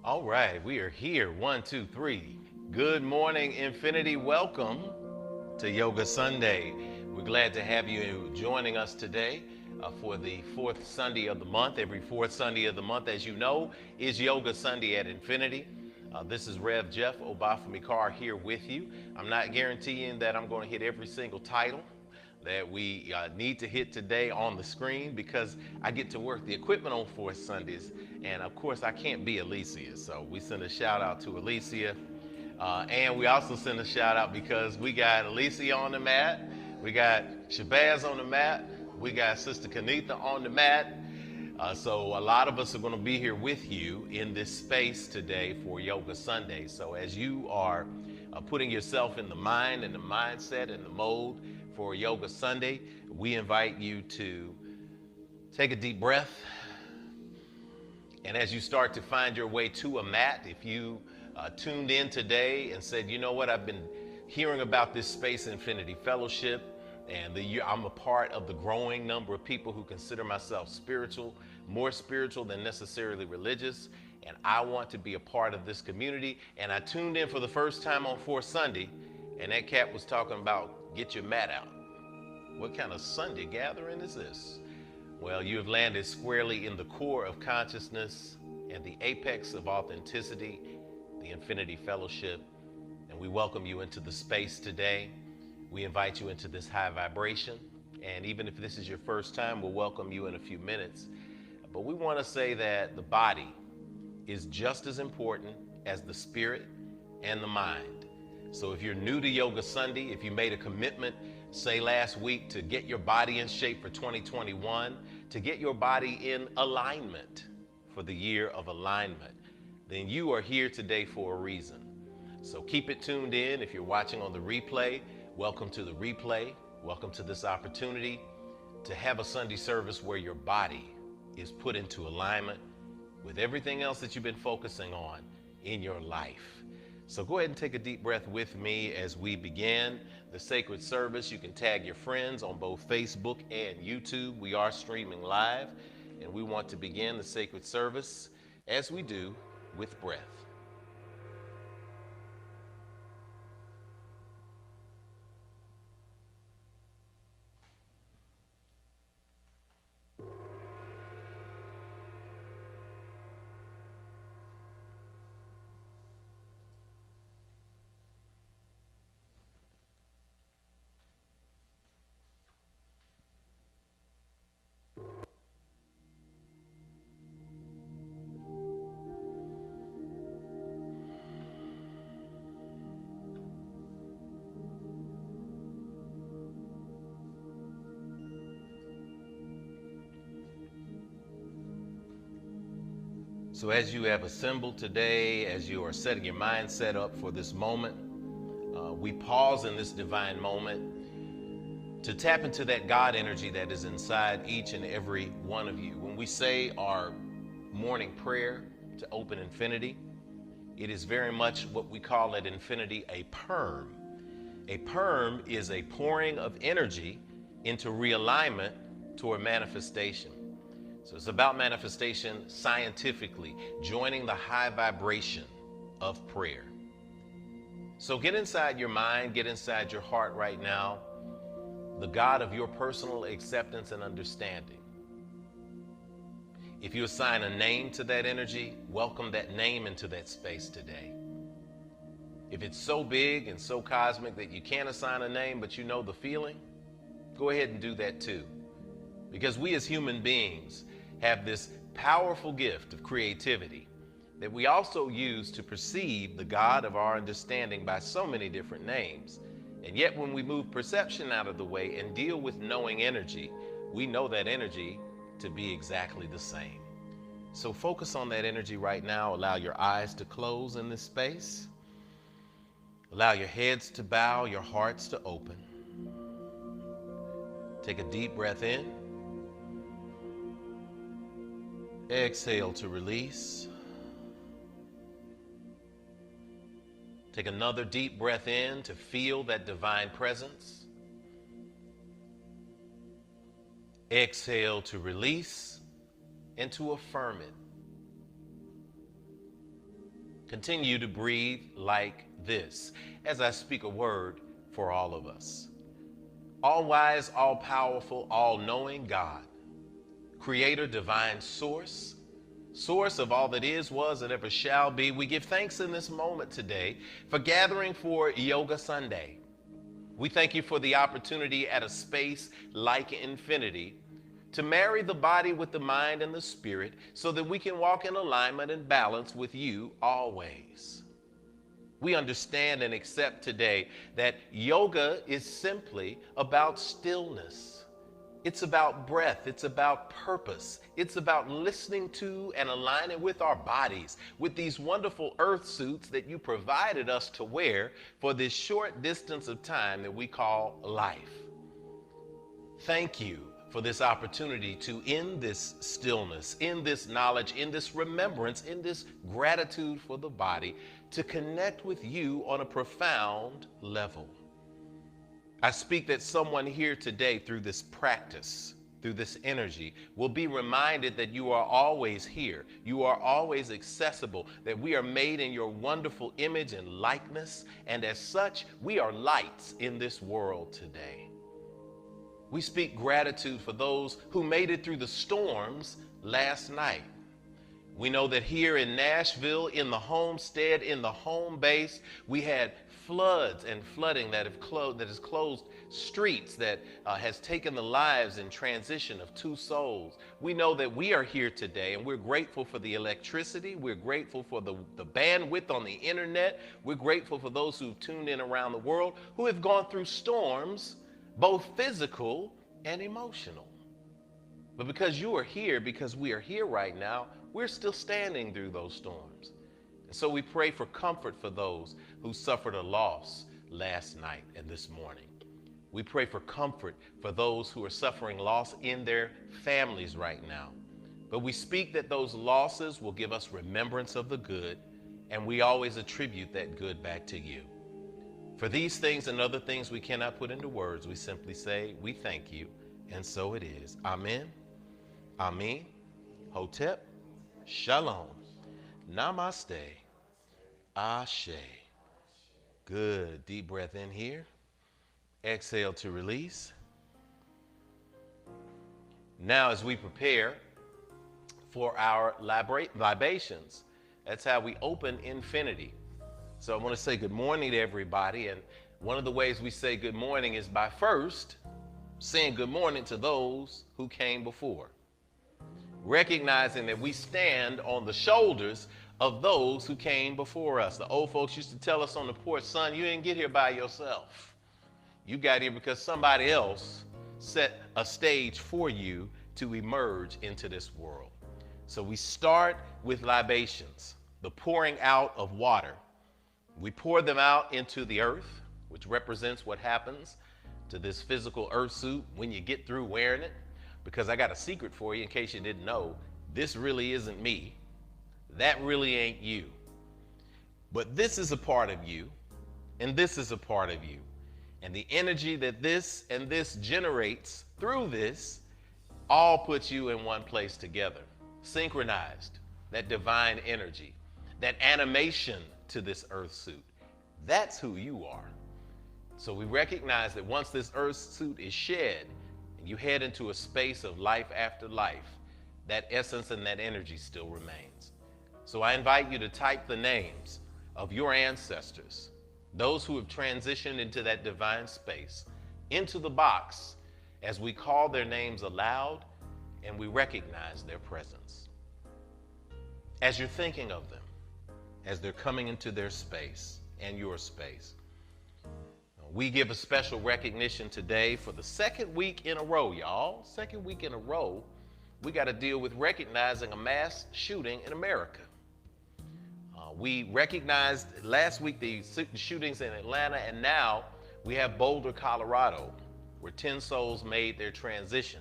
All right, we are here. One, two, three. Good morning, Infinity. Welcome to Yoga Sunday. We're glad to have you joining us today for the fourth Sunday of the month. Every fourth Sunday of the month, as you know, is Yoga Sunday at Infinity. This is Rev Jeff Obafemi Carr here with you. I'm not guaranteeing that I'm going to hit every single title that we need to hit today on the screen because I get to work the equipment on fourth Sundays. And of course, I can't be Alicia. So we send a shout out to Alicia. And we also send a shout out because we got Alicia on the mat. We got Shabazz on the mat. We got Sister Kanitha on the mat. So a lot of us are going to be here with you in this space today for Yoga Sunday. So as you are putting yourself in the mind and the mindset and the mode for Yoga Sunday, we invite you to take a deep breath. And as you start to find your way to a mat, if you tuned in today and said, you know what, I've been hearing about this Space Infinity Fellowship, and I'm a part of the growing number of people who consider myself spiritual, more spiritual than necessarily religious, and I want to be a part of this community. And I tuned in for the first time on fourth Sunday, and that cat was talking about get your mat out. What kind of Sunday gathering is this? Well, you have landed squarely in the core of consciousness and the apex of authenticity, the Infinity Fellowship, and we welcome you into the space today. We invite you into this high vibration, and even if this is your first time, we'll welcome you in a few minutes. But we want to say that the body is just as important as the spirit and the mind. So if you're new to Yoga Sunday, if you made a commitment, say last week, to get your body in shape for 2021, to get your body in alignment for the year of alignment, then you are here today for a reason. So keep it tuned in. If you're watching on the replay, welcome to the replay. Welcome to this opportunity to have a Sunday service where your body is put into alignment with everything else that you've been focusing on in your life. So go ahead and take a deep breath with me as we begin the sacred service. You can tag your friends on both Facebook and YouTube. We are streaming live, and we want to begin the sacred service as we do with breath. So as you have assembled today, as you are setting your mindset up for this moment, we pause in this divine moment to tap into that God energy that is inside each and every one of you. When we say our morning prayer to open infinity, it is very much what we call at Infinity a perm. A perm is a pouring of energy into realignment toward manifestation. So it's about manifestation scientifically, joining the high vibration of prayer. So get inside your mind, get inside your heart right now, the God of your personal acceptance and understanding. If you assign a name to that energy, welcome that name into that space today. If it's so big and so cosmic that you can't assign a name, but you know the feeling, go ahead and do that too. Because we as human beings have this powerful gift of creativity that we also use to perceive the God of our understanding by so many different names. And yet when we move perception out of the way and deal with knowing energy, we know that energy to be exactly the same. So focus on that energy right now. Allow your eyes to close in this space. Allow your heads to bow, your hearts to open. Take a deep breath in. Exhale to release. Take another deep breath in to feel that divine presence. Exhale to release and to affirm it. Continue to breathe like this as I speak a word for all of us. All wise, all powerful, all knowing God, creator, divine source, source of all that is, was, and ever shall be, we give thanks in this moment today for gathering for Yoga Sunday. We thank you for the opportunity at a space like Infinity to marry the body with the mind and the spirit so that we can walk in alignment and balance with you always. We understand and accept today that yoga is simply about stillness. It's about breath. It's about purpose. It's about listening to and aligning with our bodies, with these wonderful earth suits that you provided us to wear for this short distance of time that we call life. Thank you for this opportunity to, in this stillness, in this knowledge, in this remembrance, in this gratitude for the body, to connect with you on a profound level. I speak that someone here today through this practice, through this energy, will be reminded that you are always here. You are always accessible, that we are made in your wonderful image and likeness, and as such, we are lights in this world today. We speak gratitude for those who made it through the storms last night. We know that here in Nashville, in the homestead, in the home base, we had floods and flooding that has closed streets, that has taken the lives in transition of 2 souls. We know that we are here today, and we're grateful for the electricity. We're grateful for the bandwidth on the internet. We're grateful for those who've tuned in around the world, who have gone through storms, both physical and emotional. But because you are here, because we are here right now, we're still standing through those storms. And so we pray for comfort for those who suffered a loss last night and this morning. We pray for comfort for those who are suffering loss in their families right now. But we speak that those losses will give us remembrance of the good, and we always attribute that good back to you. For these things and other things we cannot put into words, we simply say, we thank you, and so it is. Amen, Amen, Hotep, Shalom, Namaste, Ashe. Good, deep breath in here. Exhale to release. Now as we prepare for our libations, that's how we open Infinity. So I want to say good morning to everybody, and one of the ways we say good morning is by first saying good morning to those who came before, recognizing that we stand on the shoulders of those who came before us. The old folks used to tell us on the porch, son, you didn't get here by yourself. You got here because somebody else set a stage for you to emerge into this world. So we start with libations, the pouring out of water. We pour them out into the earth, which represents what happens to this physical earth suit when you get through wearing it. Because I got a secret for you in case you didn't know, this really isn't me. That really ain't you. But this is a part of you, and this is a part of you. And the energy that this and this generates through this all puts you in one place together, synchronized, that divine energy, that animation to this earth suit. That's who you are. So we recognize that once this earth suit is shed and you head into a space of life after life, that essence and that energy still remains. So I invite you to type the names of your ancestors, those who have transitioned into that divine space, into the box as we call their names aloud and we recognize their presence. As you're thinking of them, as they're coming into their space and your space, we give a special recognition today for the second week in a row, y'all. Second week in a row, we got to deal with recognizing a mass shooting in America. We recognized last week the shootings in Atlanta, and now we have Boulder, Colorado, where 10 souls made their transition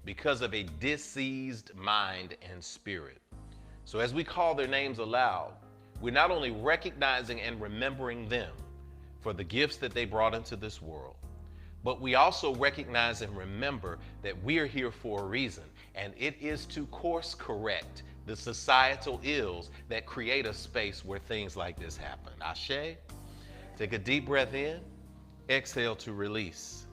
because of a diseased mind and spirit. So as we call their names aloud, we're not only recognizing and remembering them for the gifts that they brought into this world, but we also recognize and remember that we're here for a reason, and it is to course correct the societal ills that create a space where things like this happen. Ashe. Take a deep breath in, exhale to release.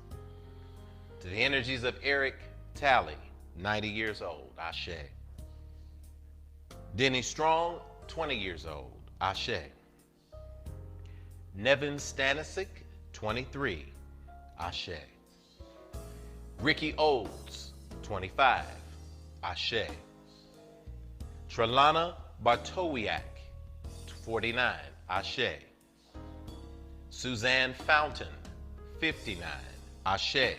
To the energies of Eric Talley, 90 years old, Ashe. Denny Strong, 20 years old, Ashe. Nevin Stanisic, 23, Ashe. Ricky Olds, 25, Ashe. Trelana Bartowiak, 49, Ashe. Suzanne Fountain, 59, Ashe.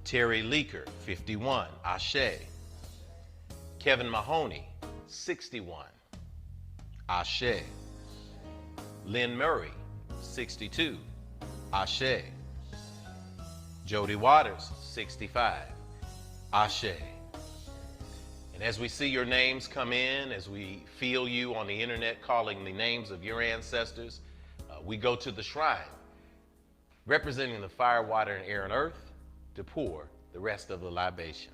Terry Leaker, 51, Ashe. Kevin Mahoney, 61, Ashe. Lynn Murray, 62, Ashe. Jody Waters, 65, Ashe. And as we see your names come in, as we feel you on the internet calling the names of your ancestors, we go to the shrine, representing the fire, water, and air and earth, to pour the rest of the libation.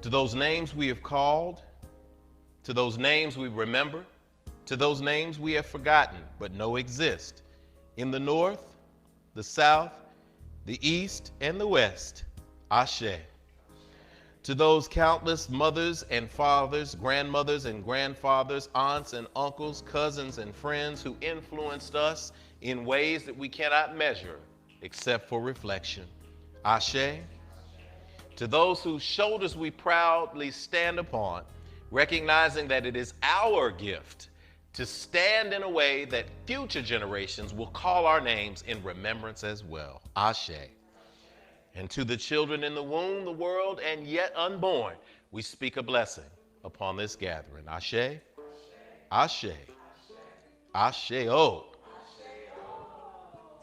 To those names we have called, to those names we remember, to those names we have forgotten but know exist, in the north, the south, the east, and the west, Ashe. To those countless mothers and fathers, grandmothers and grandfathers, aunts and uncles, cousins and friends who influenced us in ways that we cannot measure except for reflection, Ashe. To those whose shoulders we proudly stand upon, recognizing that it is our gift to stand in a way that future generations will call our names in remembrance as well, Ashe. And to the children in the womb, the world, and yet unborn, we speak a blessing upon this gathering. Ashe, Ashe, Ashe, oh.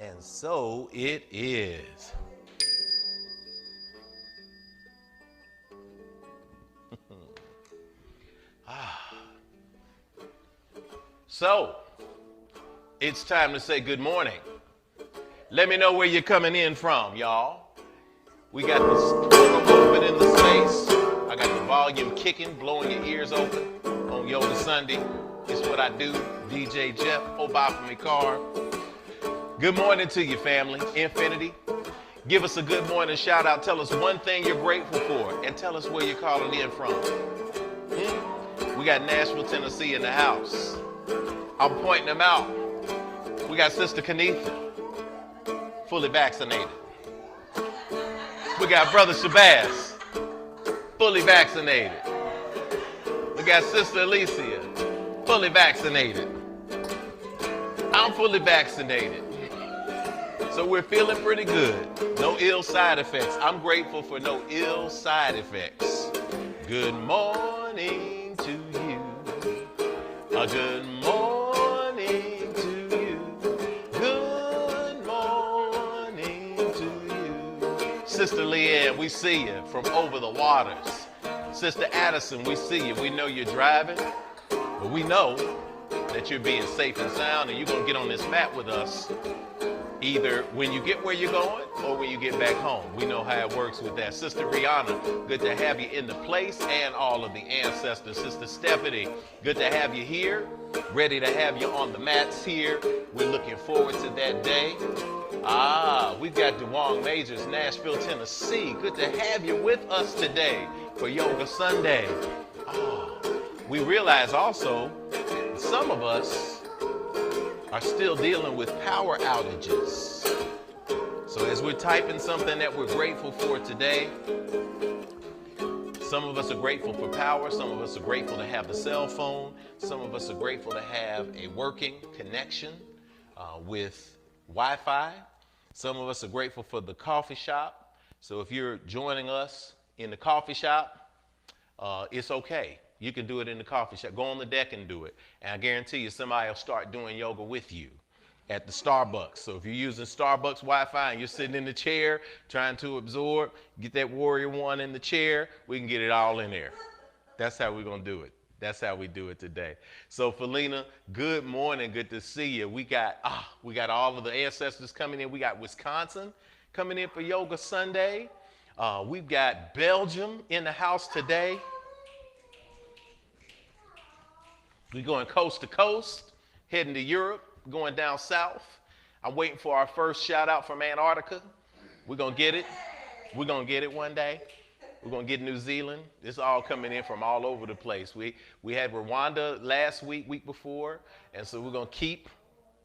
And so it is. So, it's time to say good morning. Let me know where you're coming in from, y'all. We got the portal open in the space. I got the volume kicking, blowing your ears open on Yoga Sunday. It's what I do. DJ Jeff, obafemi, carr. Good morning to you, family. Infinity. Give us a good morning shout out. Tell us one thing you're grateful for, and tell us where you're calling in from. We got Nashville, Tennessee in the house. I'm pointing them out. We got Sister Kanitha, fully vaccinated. We got Brother Shabazz, fully vaccinated. We got Sister Alicia, fully vaccinated. I'm fully vaccinated. So we're feeling pretty good. No ill side effects. I'm grateful for no ill side effects. Good morning to you. A good morning to you. Good morning to you. Sister Leanne, we see you from over the waters. Sister Addison, we see you. We know you're driving, but we know that you're being safe and sound, and you're going to get on this mat with us either when you get where you're going or when you get back home. We know how it works with that. Sister Rihanna, good to have you in the place, and all of the ancestors. Sister Stephanie, good to have you here, ready to have you on the mats here. We're looking forward to that day. We've got DeWong Majors, Nashville, Tennessee. Good to have you with us today for Yoga Sunday. We realize also some of us are still dealing with power outages. So as we're typing something that we're grateful for today, some of us are grateful for power, some of us are grateful to have the cell phone, some of us are grateful to have a working connection with Wi-Fi, some of us are grateful for the coffee shop. So if you're joining us in the coffee shop, it's okay. You can do it in the coffee shop. Go on the deck and do it. And I guarantee you somebody will start doing yoga with you at the Starbucks. So if you're using Starbucks Wi-Fi and you're sitting in the chair trying to absorb, get that Warrior One in the chair, we can get it all in there. That's how we're going to do it. That's how we do it today. So Felina, good morning. Good to see you. We got all of the ancestors coming in. We got Wisconsin coming in for Yoga Sunday. We've got Belgium in the house today. We're going coast to coast, heading to Europe, going down south. I'm waiting for our first shout out from Antarctica. We're going to get it. We're going to get it one day. We're going to get New Zealand. It's all coming in from all over the place. We had Rwanda last week before, and so we're going to keep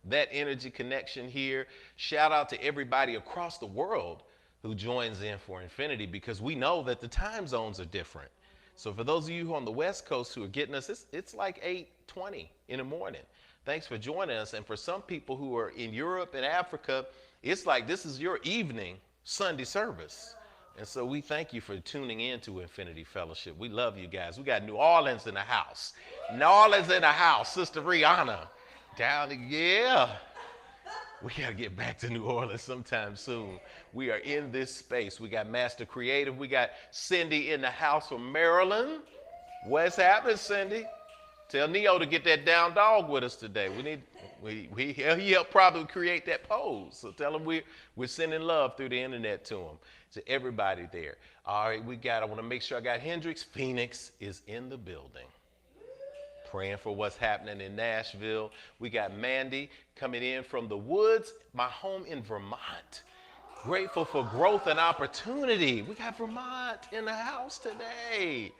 that energy connection here. Shout out to everybody across the world who joins in for Infinity, because we know that the time zones are different. So for those of you who are on the West Coast who are getting us, it's like 8:20 in the morning. Thanks for joining us. And for some people who are in Europe and Africa, it's like this is your evening Sunday service. And so we thank you for tuning in to Infinity Fellowship. We love you guys. We got New Orleans in the house. New Orleans in the house. Sister Rihanna down, yeah. We got to get back to New Orleans sometime soon. We are in this space. We got Master Creative. We got Cindy in the house from Maryland. What's happening, Cindy? Tell Neo to get that down dog with us today. He helped probably create that pose. So tell him we're sending love through the internet to him, to everybody there. All right, I want to make sure I got Hendrix. Phoenix is in the building. Praying for what's happening in Nashville. We got Mandy coming in from the woods, my home in Vermont. Grateful for growth and opportunity. We got Vermont in the house today.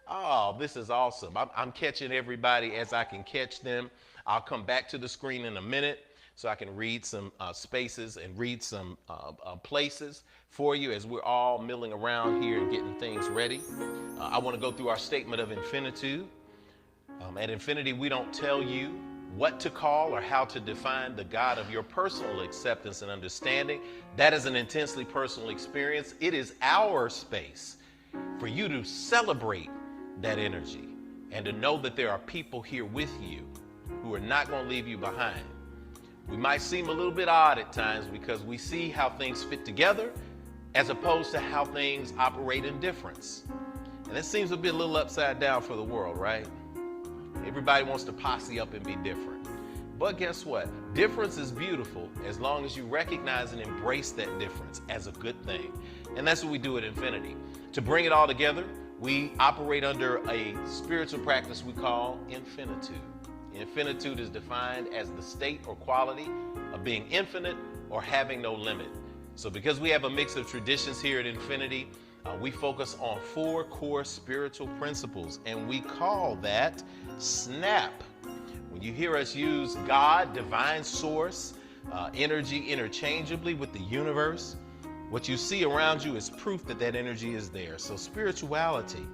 Oh, this is awesome. I'm catching everybody as I can catch them. I'll come back to the screen in a minute so I can read some spaces and read some places for you as we're all milling around here and getting things ready. I want to go through our statement of infinitude. At Infinity, we don't tell you what to call or how to define the God of your personal acceptance and understanding. That is an intensely personal experience. It is our space for you to celebrate that energy and to know that there are people here with you who are not going to leave you behind. We might seem a little bit odd at times because we see how things fit together as opposed to how things operate in difference. And it seems to be a little upside down for the world, right? Everybody wants to posse up and be different. But guess what? Difference is beautiful as long as you recognize and embrace that difference as a good thing. And that's what we do at Infinity. To bring it all together, we operate under a spiritual practice we call Infinitude. Infinitude is defined as the state or quality of being infinite or having no limit. So because we have a mix of traditions here at Infinity, we focus on 4 core spiritual principles, and we call that SNAP. When you hear us use God, divine source, energy interchangeably with the universe, what you see around you is proof that that energy is there. So spirituality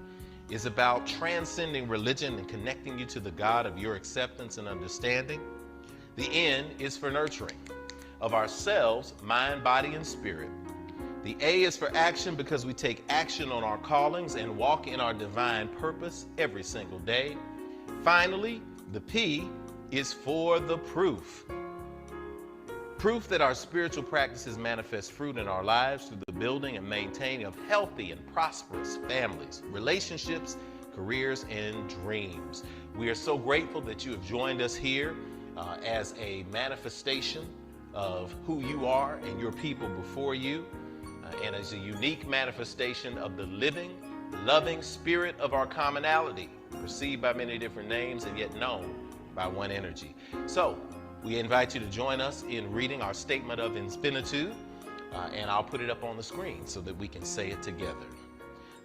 is about transcending religion and connecting you to the God of your acceptance and understanding. The N is for nurturing of ourselves, mind, body, and spirit. The A is for action because we take action on our callings and walk in our divine purpose every single day. Finally, the P is for the proof. Proof that our spiritual practices manifest fruit in our lives through the building and maintaining of healthy and prosperous families, relationships, careers, and dreams. We are so grateful that you have joined us here as a manifestation of who you are and your people before you. And as a unique manifestation of the living, loving spirit of our commonality, perceived by many different names and yet known by one energy. So we invite you to join us in reading our statement of infinitude, and I'll put it up on the screen so that we can say it together.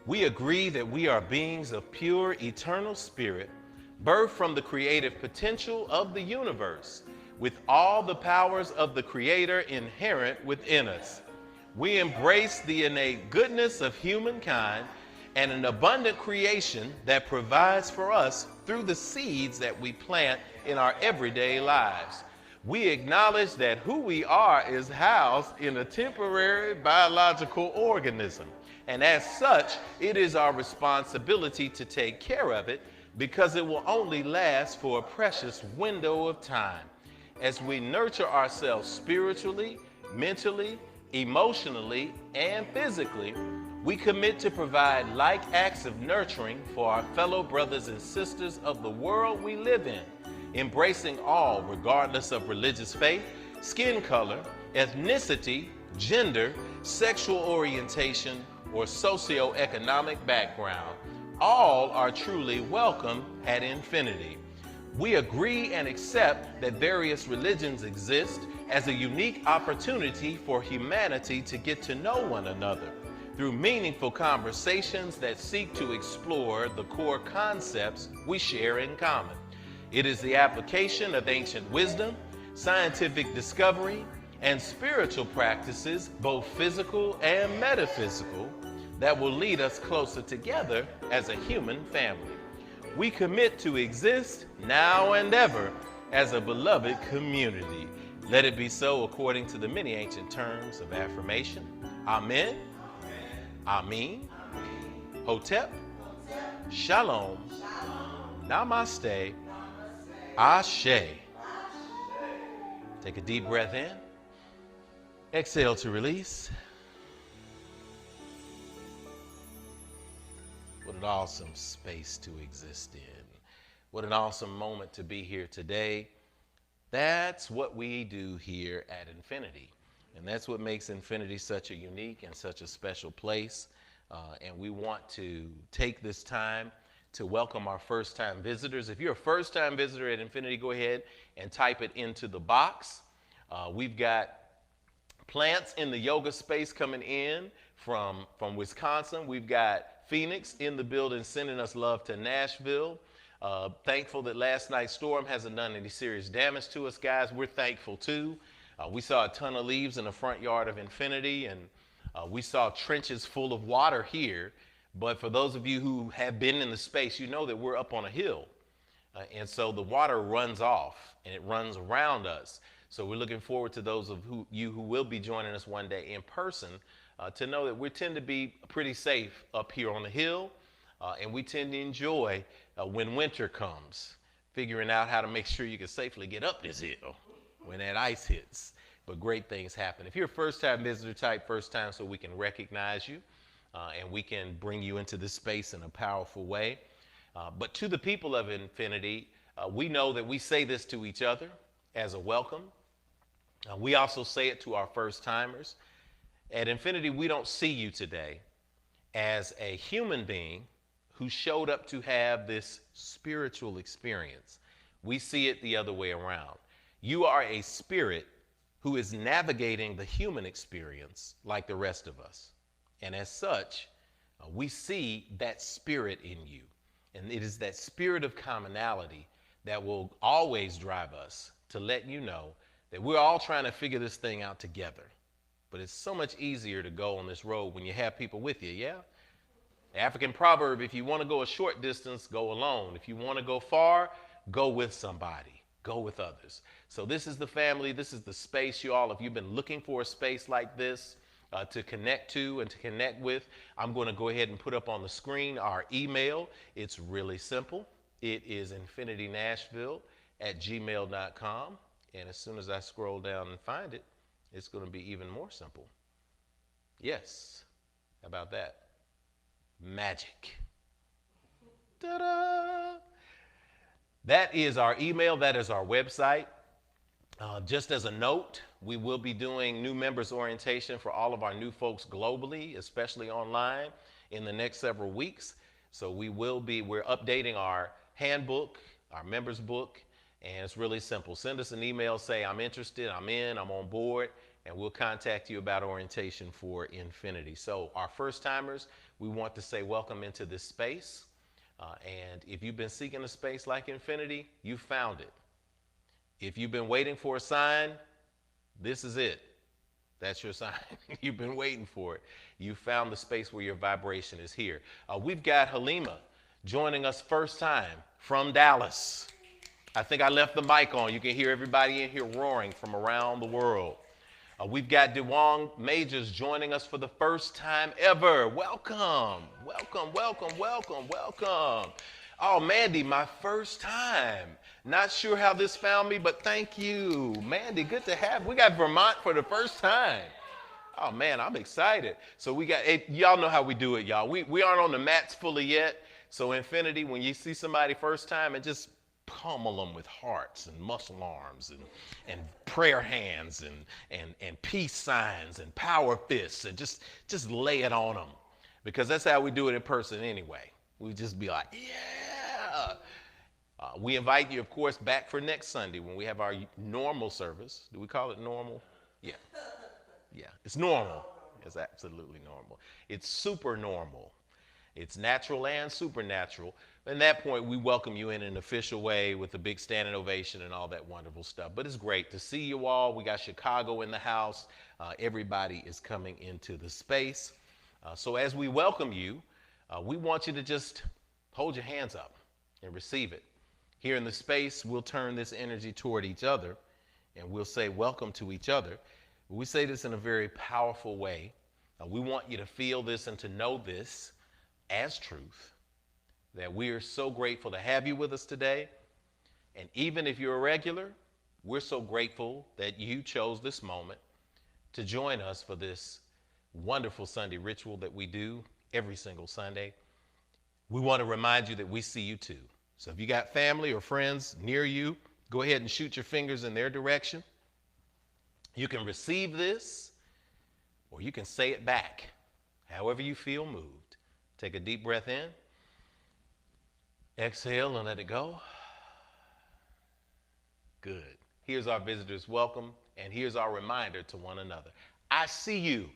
We agree that we are beings of pure, eternal spirit, birthed from the creative potential of the universe, with all the powers of the Creator inherent within us. We embrace the innate goodness of humankind and an abundant creation that provides for us through the seeds that we plant in our everyday lives. We acknowledge that who we are is housed in a temporary biological organism, and as such, it is our responsibility to take care of it because it will only last for a precious window of time. As we nurture ourselves spiritually, mentally, emotionally, and physically, we commit to provide like acts of nurturing for our fellow brothers and sisters of the world we live in, embracing all regardless of religious faith, skin color, ethnicity, gender, sexual orientation, or socioeconomic background. All are truly welcome at Infinity. We agree and accept that various religions exist as a unique opportunity for humanity to get to know one another through meaningful conversations that seek to explore the core concepts we share in common. It is the application of ancient wisdom, scientific discovery, and spiritual practices, both physical and metaphysical, that will lead us closer together as a human family. We commit to exist now and ever as a beloved community. Let it be so according to the many ancient terms of affirmation. Amen. Amen. Hotep. Shalom. Namaste. Ashe. Take a deep breath in. Exhale to release. What an awesome space to exist in. What an awesome moment to be here today. That's what we do here at Infinity. And that's what makes Infinity such a unique and such a special place. And we want to take this time to welcome our first-time visitors. If you're a first-time visitor at Infinity, go ahead and type it into the box. We've got plants in the yoga space coming in from Wisconsin. We've got Phoenix in the building sending us love to Nashville. Thankful that last night's storm hasn't done any serious damage to us, guys. We're thankful too. We saw a ton of leaves in the front yard of Infinity, and we saw trenches full of water here. But for those of you who have been in the space, you know that we're up on a hill. And so the water runs off and it runs around us. So we're looking forward to those of you who will be joining us one day in person to know that we tend to be pretty safe up here on the hill. And we tend to enjoy when winter comes, figuring out how to make sure you can safely get up this hill when that ice hits. But great things happen. If you're a first-time visitor, type first time so we can recognize you and we can bring you into this space in a powerful way. But to the people of Infinity, we know that we say this to each other as a welcome. We also say it to our first-timers. At Infinity, we don't see you today as a human being who showed up to have this spiritual experience. We see it the other way around. You are a spirit who is navigating the human experience like the rest of us. And as such, we see that spirit in you. And it is that spirit of commonality that will always drive us to let you know that we're all trying to figure this thing out together. But it's so much easier to go on this road when you have people with you, yeah? The African proverb, if you want to go a short distance, go alone. If you want to go far, go with somebody. Go with others. So this is the family. This is the space, you all. If you've been looking for a space like this to connect to and to connect with, I'm going to go ahead and put up on the screen our email. It's really simple. It is infinitynashville@gmail.com. And as soon as I scroll down and find it, it's going to be even more simple. Yes. How about that? Magic. Ta-da! That is our email. That is our website. Just as a note, we will be doing new members orientation for all of our new folks globally, especially online, in the next several weeks. So we're updating our handbook, our members book, and it's really simple. Send us an email, say, I'm interested, I'm in, I'm on board, and we'll contact you about orientation for Infinity. So our first timers, we want to say welcome into this space. And if you've been seeking a space like Infinity, you found it. If you've been waiting for a sign, this is it. That's your sign. You've been waiting for it. You found the space where your vibration is here. We've got Halima joining us first time from Dallas. I think I left the mic on. You can hear everybody in here roaring from around the world. We've got DeWong Majors joining us for the first time ever. Welcome, welcome, welcome, welcome, welcome. Oh, Mandy, my first time. Not sure how this found me, but thank you. Mandy, good to have. We got Vermont for the first time. Oh, man, I'm excited. So we got, y'all know how we do it, y'all. We aren't on the mats fully yet. So Infinity, when you see somebody first time, and just pummel them with hearts and muscle arms and prayer hands and peace signs and power fists and just lay it on them, because that's how we do it in person anyway. We just be like, yeah. We invite you, of course, back for next Sunday when we have our normal service. Do we call it normal? Yeah. Yeah, it's normal. It's absolutely normal. It's super normal. It's natural and supernatural. At that point, we welcome you in an official way with a big standing ovation and all that wonderful stuff. But it's great to see you all. We got Chicago in the house. Everybody is coming into the space. So as we welcome you, we want you to just hold your hands up and receive it. Here in the space, we'll turn this energy toward each other, and we'll say welcome to each other. We say this in a very powerful way. We want you to feel this and to know this as truth, that we are so grateful to have you with us today. And even if you're a regular, we're so grateful that you chose this moment to join us for this wonderful Sunday ritual that we do every single Sunday. We want to remind you that we see you too. So if you got family or friends near you, go ahead and shoot your fingers in their direction. You can receive this, or you can say it back, however you feel moved. Take a deep breath in. Exhale and let it go. Good. Here's our visitor's welcome, and here's our reminder to one another. I see you.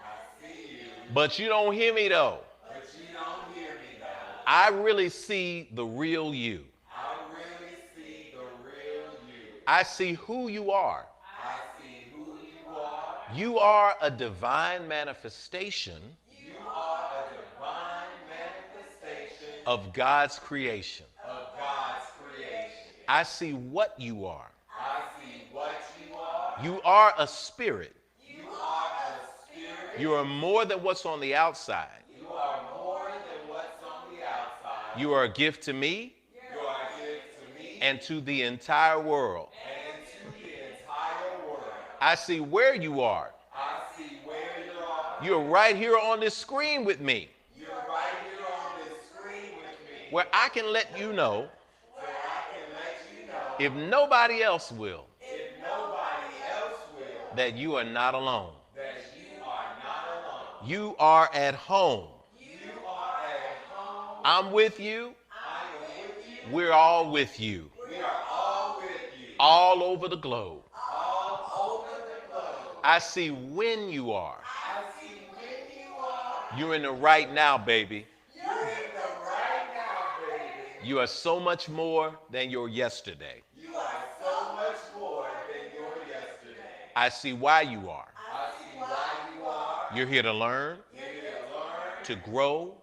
I see you. But you don't hear me though. But you don't hear me though. I really see the real you. I really see the real you. I see who you are. I see who you are. You are a divine manifestation. You are a divine manifestation of God's creation. Of God's creation. I see what you are. I see what you are. You are a spirit. You are a spirit. You are more than what's on the outside. You are more than what's on the outside. You are a gift to me. You are a gift to me. And to the entire world. And to the entire world. I see where you are. I see where you are. You're right here on this screen with me. You're right here on this screen with me. Where I can let you know. Where I can let you know. If nobody else will. If nobody else will. That you are not alone. That you are not alone. You are at home. You are at home. I'm with you. I am with you. We're all with you. We are all with you. All over the globe. All over the globe. I see when you are. I see when you are. You're in the right now, baby. You're in the right now, baby. You are so much more than your yesterday. You are so much more than your yesterday. I see why you are. I see why you are. You're here to learn. You're here to learn. To grow.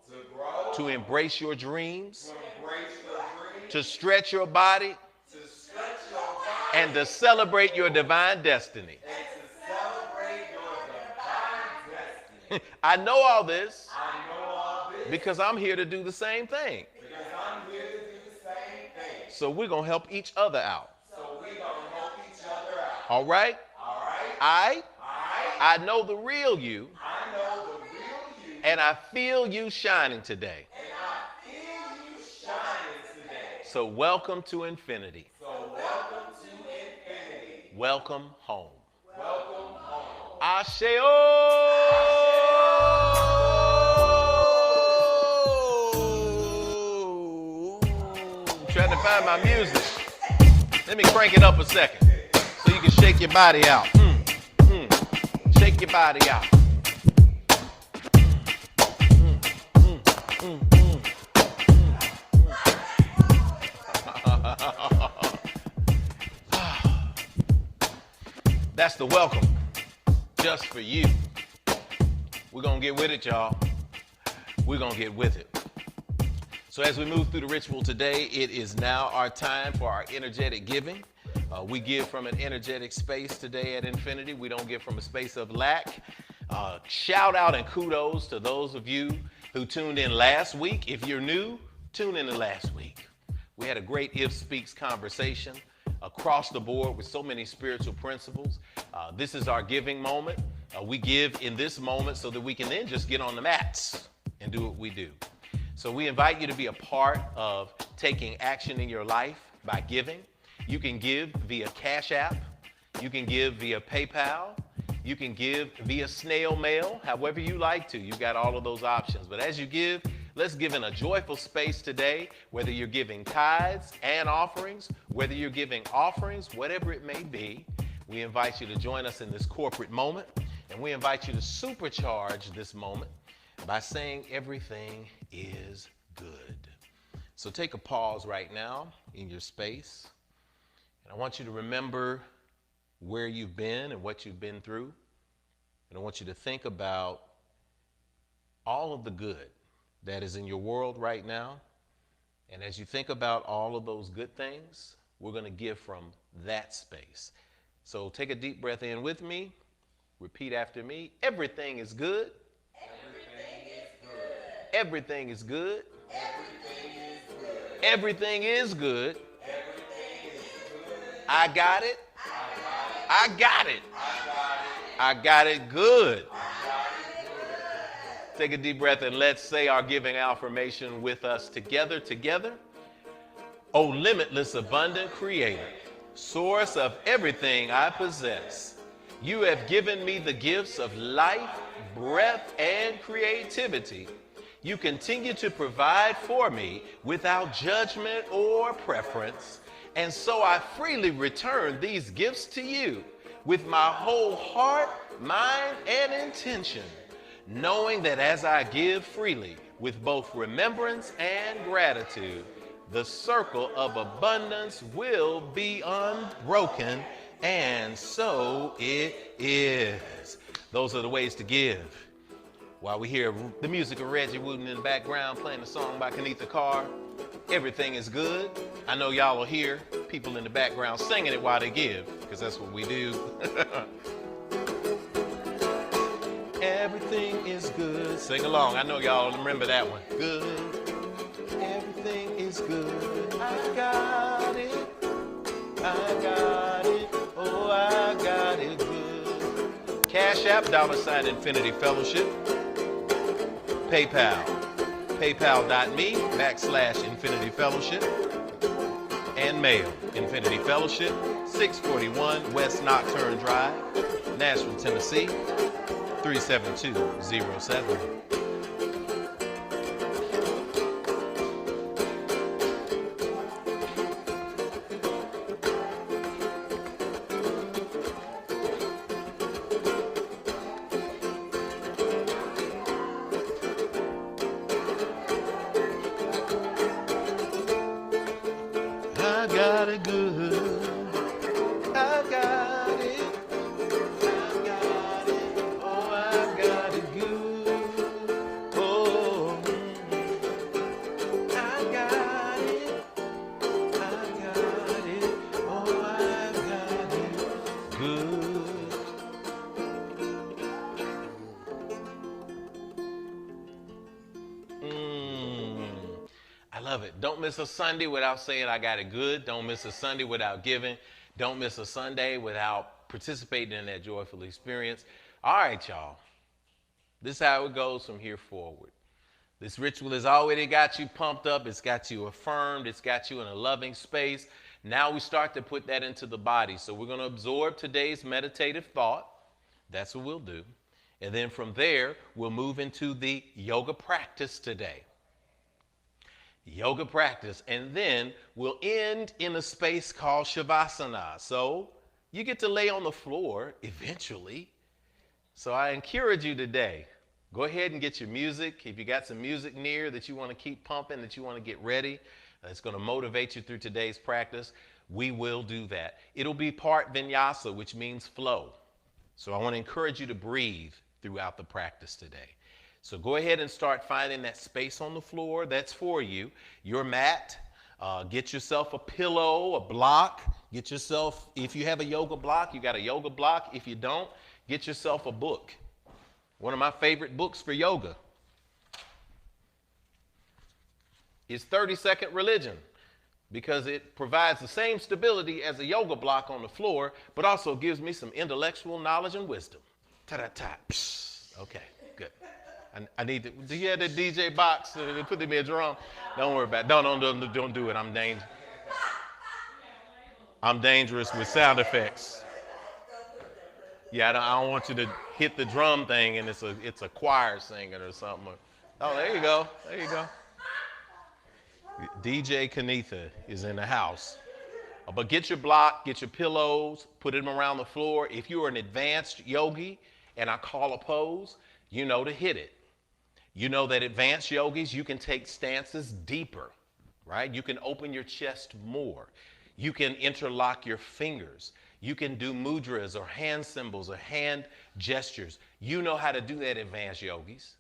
To embrace your dreams. To embrace your dreams. To stretch your body. To stretch your body. And to celebrate your divine destiny. And to celebrate your divine destiny. I know all this. I know all this. Because I'm here to do the same thing. Because I'm here to do the same thing. So we're going to help each other out. So we're going to help each other out. All right? All right. I know the real you. I know the real you. And I feel you shining today. And I feel you shining today. So welcome to infinity. So welcome to infinity. Welcome home. Welcome home. Asheo. Trying to find my music. Let me crank it up a second so you can shake your body out. Shake your body out. That's the welcome, just for you. We're going to get with it, y'all. We're going to get with it. So as we move through the ritual today, it is now our time for our energetic giving. We give from an energetic space today at Infinity. We don't give from a space of lack. Shout out and kudos to those of you who tuned in last week. If you're new, tune in to last week. We had a great If Speaks conversation across the board with so many spiritual principles. This is our giving moment. We give in this moment so that we can then just get on the mats and do what we do. So we invite you to be a part of taking action in your life by giving. You can give via Cash App. You can give via PayPal. You can give via snail mail, however you like to. You've got all of those options. But as you give, let's give in a joyful space today, whether you're giving tithes and offerings, whether you're giving offerings, whatever it may be. We invite you to join us in this corporate moment, and we invite you to supercharge this moment by saying everything is good. So take a pause right now in your space, and I want you to remember where you've been and what you've been through. And I want you to think about all of the good that is in your world right now. And as you think about all of those good things, we're going to give from that space. So take a deep breath in with me. Repeat after me. Everything is good. Everything is good. Everything is good. Everything is good. Everything is good. Everything is good. I got it. I got it. I got it good. Take a deep breath and let's say our giving affirmation with us together. O limitless, abundant Creator, source of everything I possess, you have given me the gifts of life, breath, and creativity. You continue to provide for me without judgment or preference. And so I freely return these gifts to you with my whole heart, mind, and intention, knowing that as I give freely with both remembrance and gratitude, the circle of abundance will be unbroken, and so it is. Those are the ways to give. While we hear the music of Reggie Wooten in the background playing a song by Carr, everything is good. I know y'all will hear people in the background singing it while they give, because that's what we do. Everything is good. Sing along. I know y'all remember that one. Good. Everything is good. I got it. I got it. Oh, I got it good. Cash App, $ Infinity Fellowship. PayPal, paypal.me/Infinity Fellowship. And mail, Infinity Fellowship, 641 West Nocturne Drive, Nashville, Tennessee, 37207. I got it good. I got it. I got it. Oh, I got it good. Oh, I got it. I got it. Oh, I got it good. I love it. Don't miss a Sunday without saying I got it good. Don't miss a Sunday without giving. Don't miss a Sunday without participating in that joyful experience. All right, y'all. This is how it goes from here forward. This ritual has already got you pumped up. It's got you affirmed. It's got you in a loving space. Now we start to put that into the body. So we're going to absorb today's meditative thought. That's what we'll do. And then from there, we'll move into the yoga practice today. Yoga practice, and then we'll end in a space called Shavasana. So you get to lay on the floor eventually. So I encourage you today, go ahead and get your music. If you got some music near that you want to keep pumping, that you want to get ready, that's going to motivate you through today's practice, we will do that. It'll be part vinyasa, which means flow. So I want to encourage you to breathe throughout the practice today. So go ahead and start finding that space on the floor that's for you. Your mat, get yourself a pillow, a block. Get yourself, if you have a yoga block, you got a yoga block. If you don't, get yourself a book. One of my favorite books for yoga is 30-Second Religion, because it provides the same stability as a yoga block on the floor, but also gives me some intellectual knowledge and wisdom. Ta-da-ta. Okay, good. I need to, do you have the DJ box to put me a drum? Don't worry about it. Don't do it. I'm dangerous. I'm dangerous with sound effects. Yeah, I don't want you to hit the drum thing and it's a choir singing or something. Oh, there you go. There you go. DJ Kanitha is in the house. But get your block, get your pillows, put them around the floor. If you're an advanced yogi and I call a pose, you know to hit it. You know that advanced yogis, you can take stances deeper, right? You can open your chest more. You can interlock your fingers. You can do mudras or hand symbols or hand gestures. You know how to do that, advanced yogis.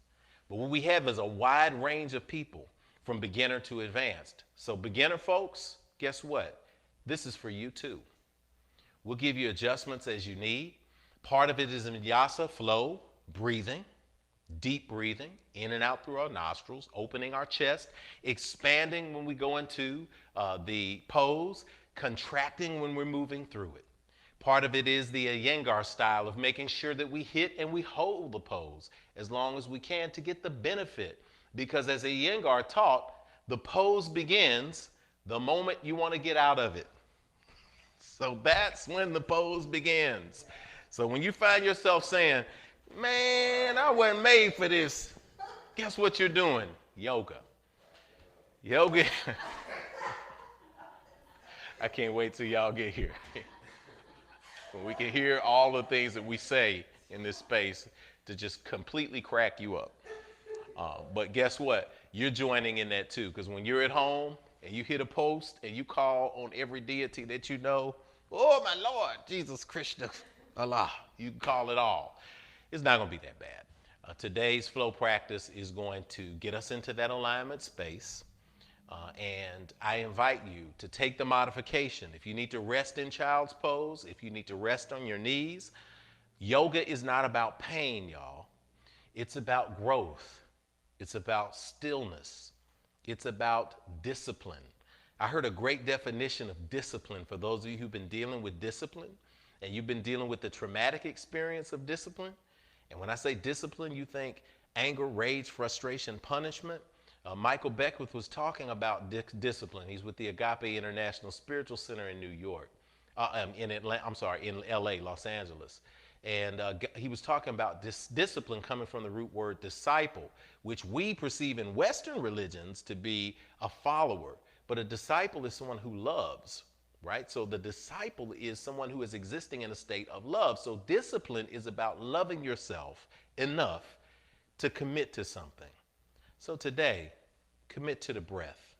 But what we have is a wide range of people from beginner to advanced. So beginner folks, guess what? This is for you too. We'll give you adjustments as you need. Part of it is vinyasa, flow, breathing. Deep breathing in and out through our nostrils, opening our chest, expanding when we go into the pose, contracting when we're moving through it. Part of it is the Iyengar style of making sure that we hit and we hold the pose as long as we can to get the benefit. Because as Iyengar taught, the pose begins the moment you want to get out of it. So that's when the pose begins. So when you find yourself saying, man, I wasn't made for this, guess what you're doing? Yoga. Yoga. I can't wait till y'all get here. When we can hear all the things that we say in this space to just completely crack you up. But guess what? You're joining in that too, because when you're at home and you hit a post and you call on every deity that you know, oh my Lord, Jesus, Krishna, Allah, you can call it all. It's not going to be that bad. Today's flow practice is going to get us into that alignment space. And I invite you to take the modification. If you need to rest in child's pose, if you need to rest on your knees, yoga is not about pain, y'all. It's about growth. It's about stillness. It's about discipline. I heard a great definition of discipline for those of you who've been dealing with discipline and you've been dealing with the traumatic experience of discipline. And when I say discipline, you think anger, rage, frustration, punishment. Michael Beckwith was talking about discipline. He's with the Agape International Spiritual Center in New York, in LA, Los Angeles. And he was talking about this discipline coming from the root word disciple, which we perceive in Western religions to be a follower. But a disciple is someone who loves, right? So the disciple is someone who is existing in a state of love. So discipline is about loving yourself enough to commit to something. So today, commit to the breath.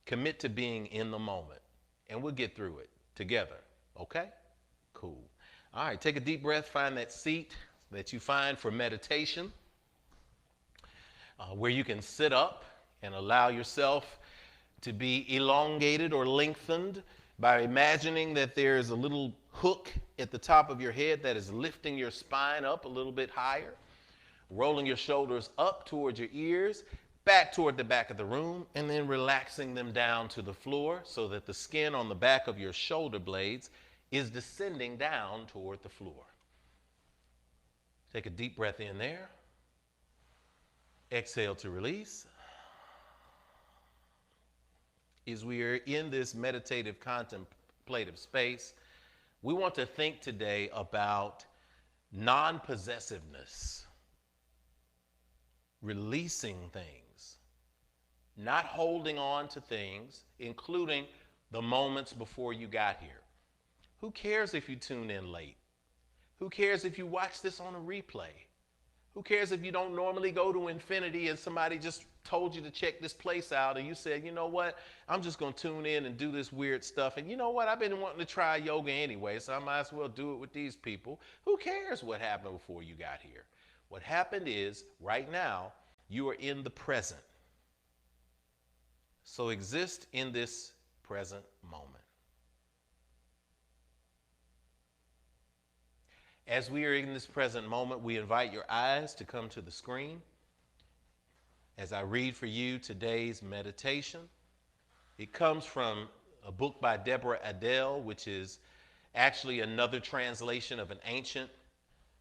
Commit to being in the moment. And we'll get through it together. Okay? Cool. All right, take a deep breath. Find that seat that you find for meditation where you can sit up and allow yourself to be elongated or lengthened by imagining that there's a little hook at the top of your head that is lifting your spine up a little bit higher, rolling your shoulders up towards your ears, back toward the back of the room, and then relaxing them down to the floor so that the skin on the back of your shoulder blades is descending down toward the floor. Take a deep breath in there. Exhale to release. As we are in this meditative, contemplative space, we want to think today about non-possessiveness, releasing things, not holding on to things, including the moments before you got here. Who cares if you tune in late? Who cares if you watch this on a replay? Who cares if you don't normally go to Infinity and somebody just told you to check this place out and you said, you know what, I'm just going to tune in and do this weird stuff. And you know what, I've been wanting to try yoga anyway, so I might as well do it with these people. Who cares what happened before you got here? What happened is, right now, you are in the present. So exist in this present moment. As we are in this present moment, we invite your eyes to come to the screen as I read for you today's meditation. It comes from a book by Deborah Adele, which is actually another translation of an ancient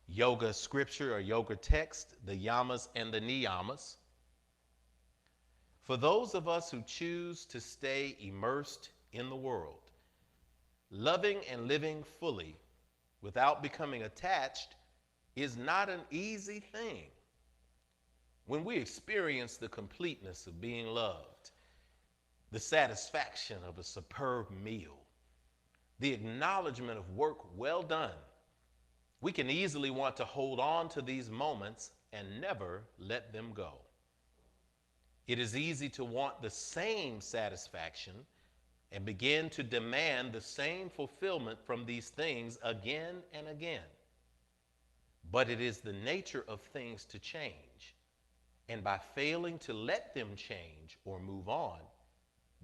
yoga scripture or yoga text, the yamas and the niyamas. For those of us who choose to stay immersed in the world, Loving and living fully without becoming attached is not an easy thing. When we experience the completeness of being loved, the satisfaction of a superb meal, the acknowledgement of work well done, we can easily want to hold on to these moments and never let them go. It is easy to want the same satisfaction and begin to demand the same fulfillment from these things again and again. But it is the nature of things to change. And by failing to let them change or move on,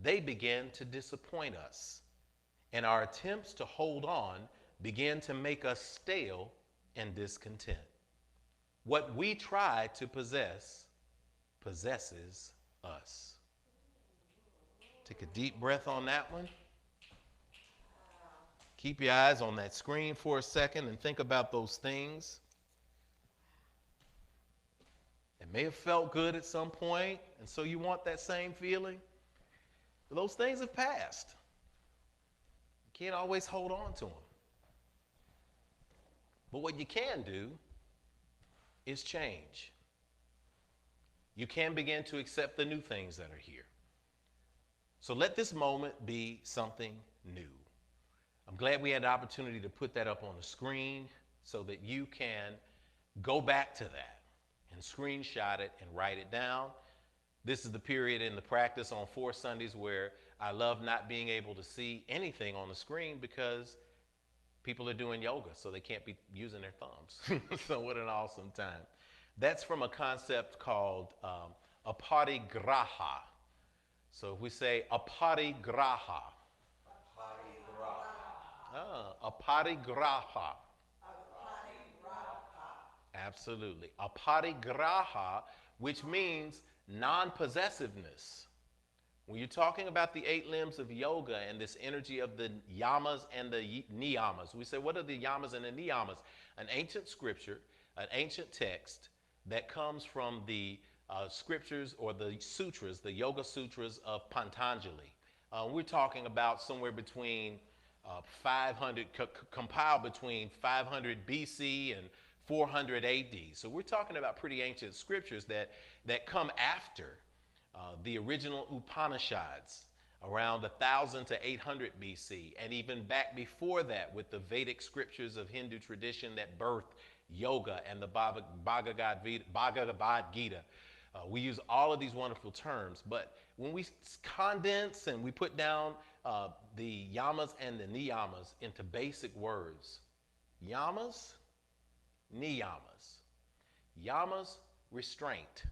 they begin to disappoint us. And our attempts to hold on begin to make us stale and discontent. What we try to possess possesses us. Take a deep breath on that one. Keep your eyes on that screen for a second and think about those things. It may have felt good at some point, and so you want that same feeling. But those things have passed. You can't always hold on to them. But what you can do is change. You can begin to accept the new things that are here. So let this moment be something new. I'm glad we had the opportunity to put that up on the screen so that you can go back to that and screenshot it and write it down. This is the period in the practice on 4 Sundays where I love not being able to see anything on the screen because people are doing yoga, so they can't be using their thumbs. So what an awesome time. That's from a concept called aparigraha. So if we say aparigraha. Aparigraha. Absolutely. Aparigraha, which means non-possessiveness. When you're talking about the 8 limbs of yoga and this energy of the yamas and the niyamas, we say, what are the yamas and the niyamas? An ancient scripture, an ancient text that comes from the scriptures or the sutras, the yoga sutras of Patanjali. We're talking about somewhere between 500, compiled between 500 BC and 400 AD. So we're talking about pretty ancient scriptures that come after the original Upanishads around 1000 to 800 BC, and even back before that with the Vedic scriptures of Hindu tradition that birthed yoga and the Bhagavad Gita. We use all of these wonderful terms, but when we condense and we put down the yamas and the niyamas into basic words, yamas, niyamas. Yamas, restraint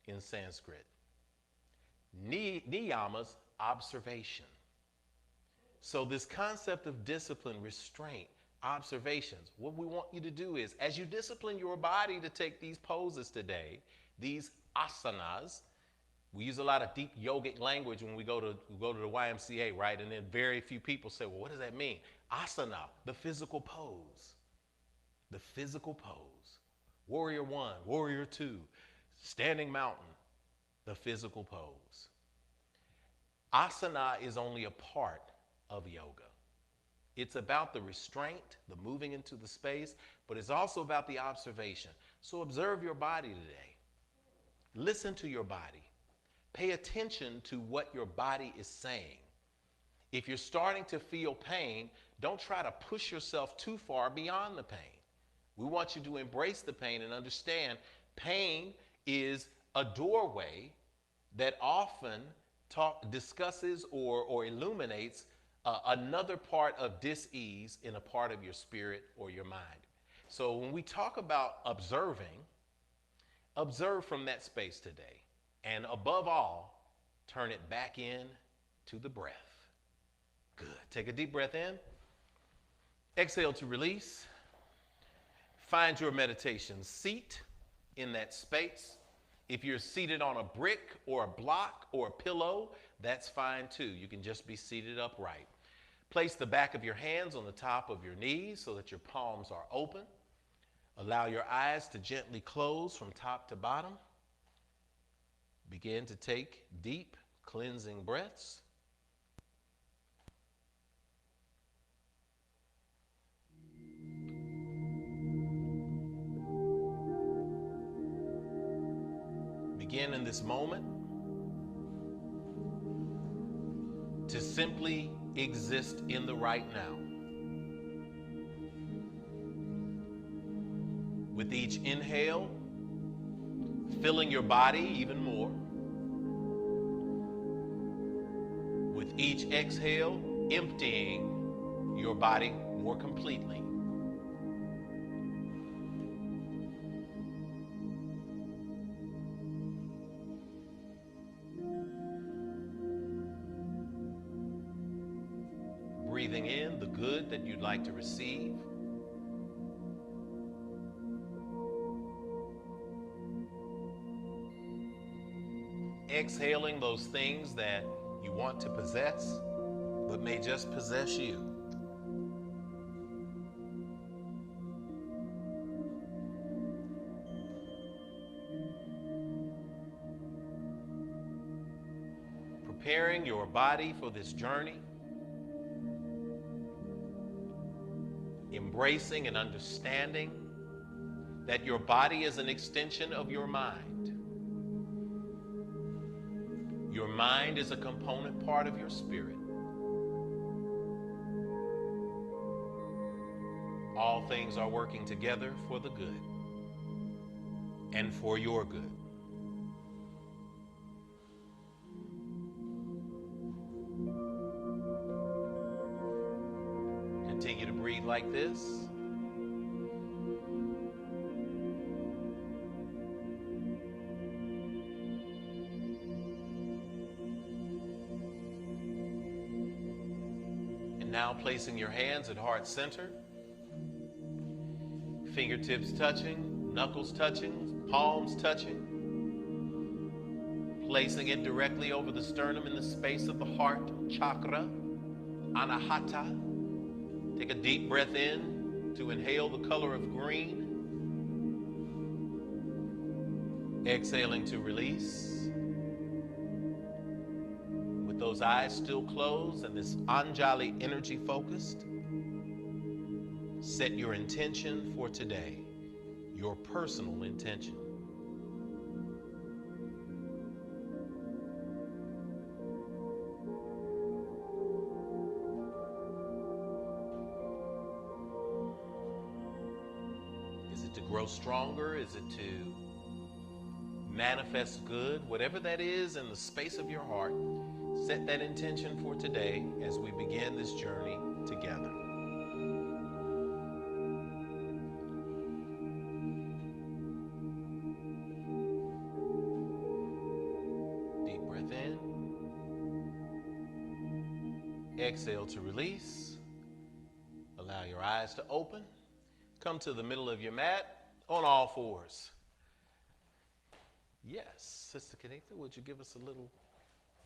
in Sanskrit. Niyamas, observation. So this concept of discipline, restraint, observations, what we want you to do is, as you discipline your body to take these poses today, these asanas, we use a lot of deep yogic language when we go to the YMCA, right? And then very few people say, well, what does that mean? Asana, the physical pose. The physical pose. Warrior 1, warrior 2, standing mountain, the physical pose. Asana is only a part of yoga. It's about the restraint, the moving into the space, but it's also about the observation. So observe your body today. Listen to your body. Pay attention to what your body is saying. If you're starting to feel pain, don't try to push yourself too far beyond the pain. We want you to embrace the pain and understand pain is a doorway that often discusses or illuminates another part of dis-ease in a part of your spirit or your mind. So when we talk about observing, observe from that space today. And above all, turn it back in to the breath. Good. Take a deep breath in. Exhale to release. Find your meditation seat in that space. If you're seated on a brick or a block or a pillow, that's fine too. You can just be seated upright. Place the back of your hands on the top of your knees so that your palms are open. Allow your eyes to gently close from top to bottom. Begin to take deep, cleansing breaths. Begin in this moment to simply exist in the right now. With each inhale, filling your body even more. With each exhale, emptying your body more completely. Breathing in the good that you'd like to receive. Exhaling those things that you want to possess, but may just possess you. Preparing your body for this journey. Embracing and understanding that your body is an extension of your mind. Your mind is a component part of your spirit. All things are working together for the good and for your good. Continue to breathe like this. And now placing your hands at heart center. Fingertips touching, knuckles touching, palms touching. Placing it directly over the sternum in the space of the heart chakra, anahata. Take a deep breath in to inhale the color of green. Exhaling to release. With those eyes still closed and this Anjali energy focused, set your intention for today, your personal intention. Is it to grow stronger? Is it to manifest good? Whatever that is in the space of your heart, set that intention for today as we begin this journey together. Deep breath in. Exhale to release. Allow your eyes to open. Come to the middle of your mat on all fours. Yes, Sister Kanika, would you give us a little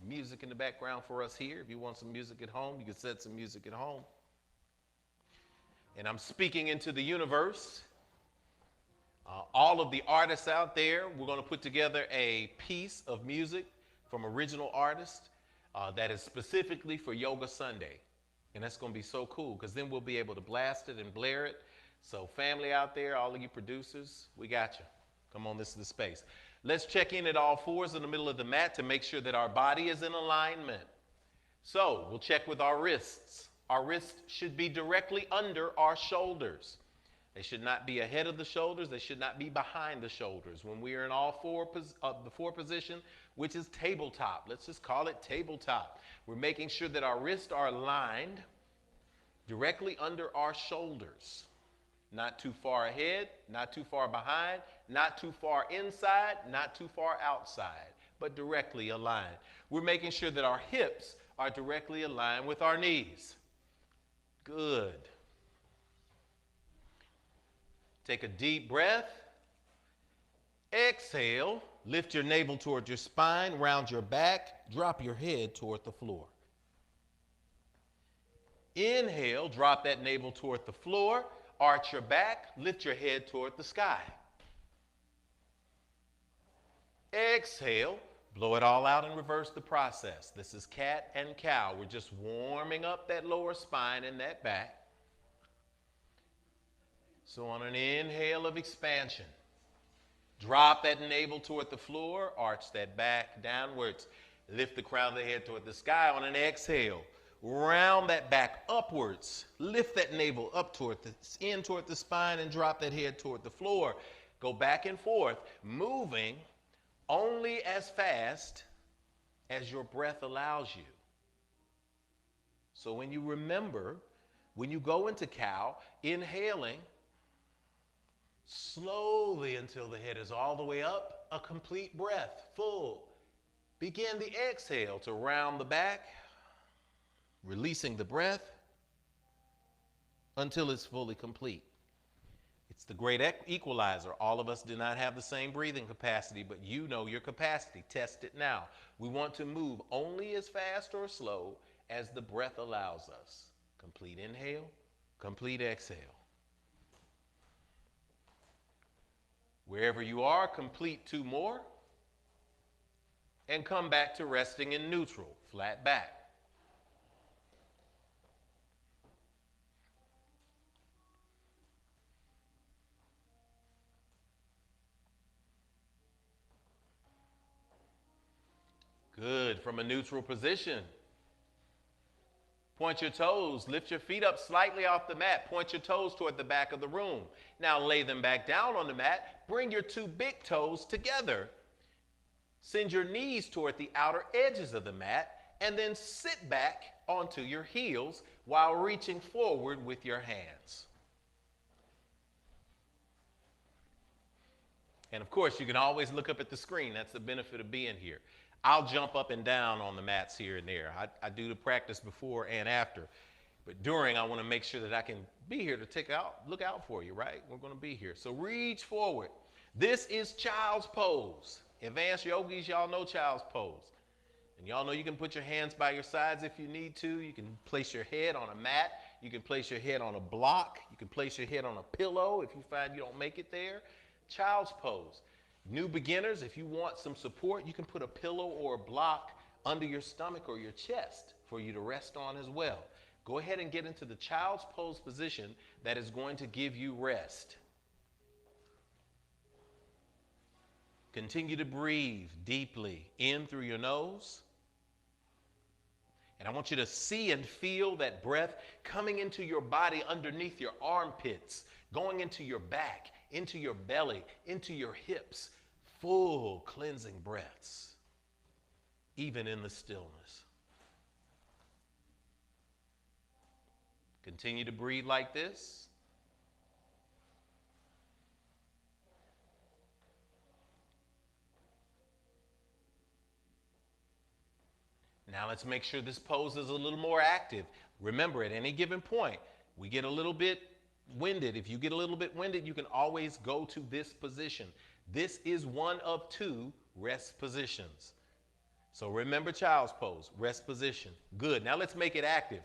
music in the background for us here? If you want some music at home, you can set some music at home. And I'm speaking into the universe. All of the artists out there, we're going to put together a piece of music from original artists that is specifically for Yoga Sunday. And that's going to be so cool because then we'll be able to blast it and blare it. So family out there, all of you producers, we got you. Come on, this is the space. Let's check in at all fours in the middle of the mat to make sure that our body is in alignment. So we'll check with our wrists. Our wrists should be directly under our shoulders. They should not be ahead of the shoulders. They should not be behind the shoulders. When we are in all the four position, which is tabletop, let's just call it tabletop. We're making sure that our wrists are aligned directly under our shoulders. Not too far ahead, not too far behind, not too far inside, not too far outside, but directly aligned. We're making sure that our hips are directly aligned with our knees. Good. Take a deep breath. Exhale. Lift your navel toward your spine, round your back, drop your head toward the floor. Inhale, drop that navel toward the floor. Arch your back, lift your head toward the sky. Exhale, blow it all out and reverse the process. This is cat and cow. We're just warming up that lower spine and that back. So on an inhale of expansion, Drop that navel toward the floor, arch that back downwards. Lift the crown of the head toward the sky on an exhale. Round that back upwards. Lift that navel up toward the spine and drop that head toward the floor. Go back and forth, moving only as fast as your breath allows you. So when you remember, when you go into cow, inhaling slowly until the head is all the way up, a complete breath, full. Begin the exhale to round the back, releasing the breath until it's fully complete. It's the great equalizer. All of us do not have the same breathing capacity, but you know your capacity. Test it now. We want to move only as fast or slow as the breath allows us. Complete inhale, complete exhale. Wherever you are, complete 2 more. And come back to resting in neutral, flat back. Good. From a neutral position, point your toes, lift your feet up slightly off the mat, point your toes toward the back of the room. Now lay them back down on the mat, bring your 2 big toes together. Send your knees toward the outer edges of the mat, and then sit back onto your heels while reaching forward with your hands. And of course, you can always look up at the screen. That's the benefit of being here. I'll jump up and down on the mats here and there. I do the practice before and after. But during, I want to make sure that I can be here to look out for you, right? We're going to be here. So reach forward. This is child's pose. Advanced yogis, y'all know child's pose. And y'all know you can put your hands by your sides if you need to. You can place your head on a mat. You can place your head on a block. You can place your head on a pillow if you find you don't make it there. Child's pose. New beginners, if you want some support, you can put a pillow or a block under your stomach or your chest for you to rest on as well. Go ahead and get into the child's pose position that is going to give you rest. Continue to breathe deeply in through your nose. And I want you to see and feel that breath coming into your body underneath your armpits, going into your back, into your belly, into your hips. Full cleansing breaths, even in the stillness. Continue to breathe like this. Now let's make sure this pose is a little more active. Remember, at any given point, we get a little bit winded. If you get a little bit winded, you can always go to this position. This is one of 2 rest positions. So remember child's pose, rest position. Good. Now let's make it active.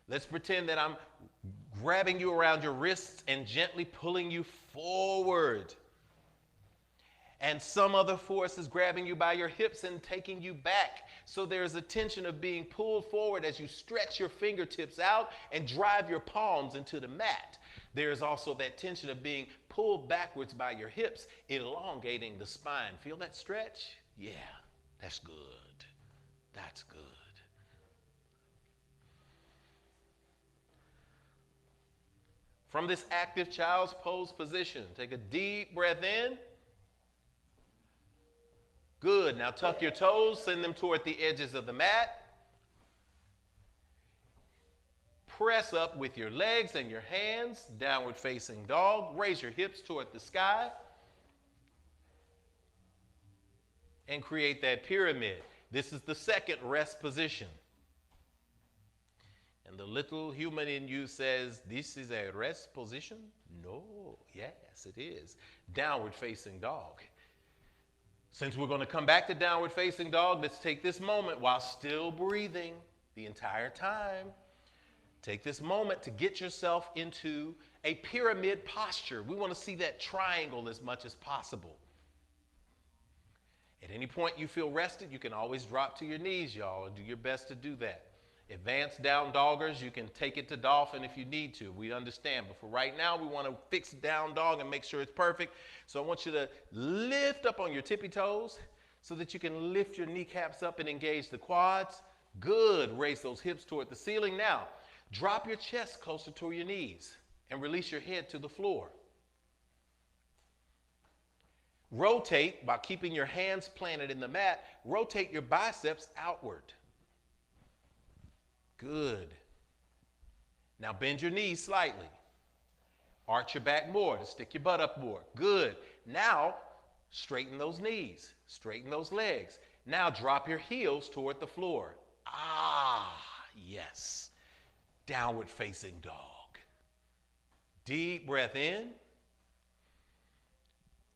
Let's pretend that I'm grabbing you around your wrists and gently pulling you forward. And some other force is grabbing you by your hips and taking you back. So there's a tension of being pulled forward as you stretch your fingertips out and drive your palms into the mat. There's also that tension of being pulled backwards by your hips, elongating the spine. Feel that stretch? Yeah, that's good. That's good. From this active child's pose position, take a deep breath in. Good. Now tuck your toes, send them toward the edges of the mat. Press up with your legs and your hands, downward facing dog. Raise your hips toward the sky. And create that pyramid. This is the second rest position. And the little human in you says, this is a rest position? No, yes, it is. Downward facing dog. Since we're going to come back to downward facing dog, let's take this moment while still breathing the entire time. Take this moment to get yourself into a pyramid posture. We want to see that triangle as much as possible. At any point you feel rested, you can always drop to your knees, y'all, and do your best to do that. Advanced down doggers, you can take it to dolphin if you need to. We understand. But for right now, we want to fix down dog and make sure it's perfect. So I want you to lift up on your tippy toes so that you can lift your kneecaps up and engage the quads. Good. Raise those hips toward the ceiling. Now, drop your chest closer to your knees and release your head to the floor. Rotate by keeping your hands planted in the mat. Rotate your biceps outward. Good. Now bend your knees slightly. Arch your back more to stick your butt up more. Good. Now straighten those knees. Straighten those legs. Now drop your heels toward the floor. Ah, yes. Downward facing dog. Deep breath in.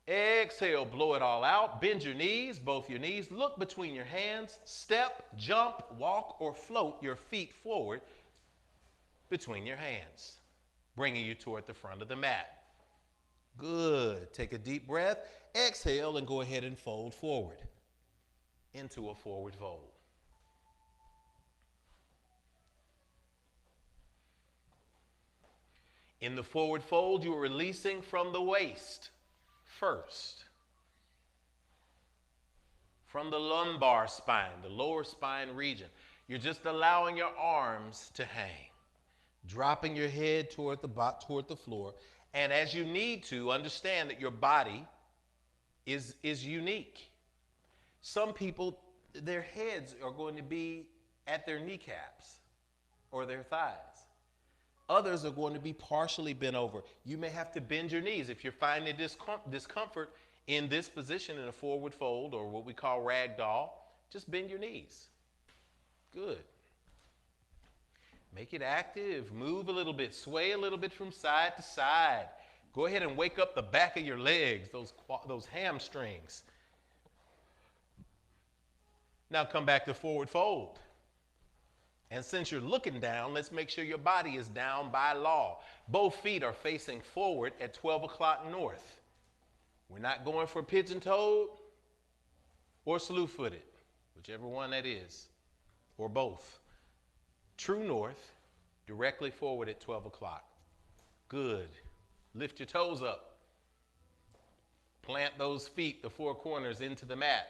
Exhale, blow it all out. Bend your knees, both your knees. Look between your hands. Step, jump, walk, or float your feet forward between your hands, bringing you toward the front of the mat. Good. Take a deep breath. Exhale and go ahead and fold forward into a forward fold. In the forward fold, you are releasing from the waist first. From the lumbar spine, the lower spine region. You're just allowing your arms to hang. Dropping your head toward the floor. And as you need to, understand that your body is unique. Some people, their heads are going to be at their kneecaps or their thighs. Others are going to be partially bent over. You may have to bend your knees. If you're finding discomfort in this position in a forward fold or what we call ragdoll, just bend your knees. Good. Make it active. Move a little bit. Sway a little bit from side to side. Go ahead and wake up the back of your legs, those hamstrings. Now come back to forward fold. And since you're looking down, let's make sure your body is down by law. Both feet are facing forward at 12 o'clock north. We're not going for pigeon-toed or slew-footed, whichever one that is, or both. True north, directly forward at 12 o'clock. Good. Lift your toes up. Plant those feet, the four corners, into the mat.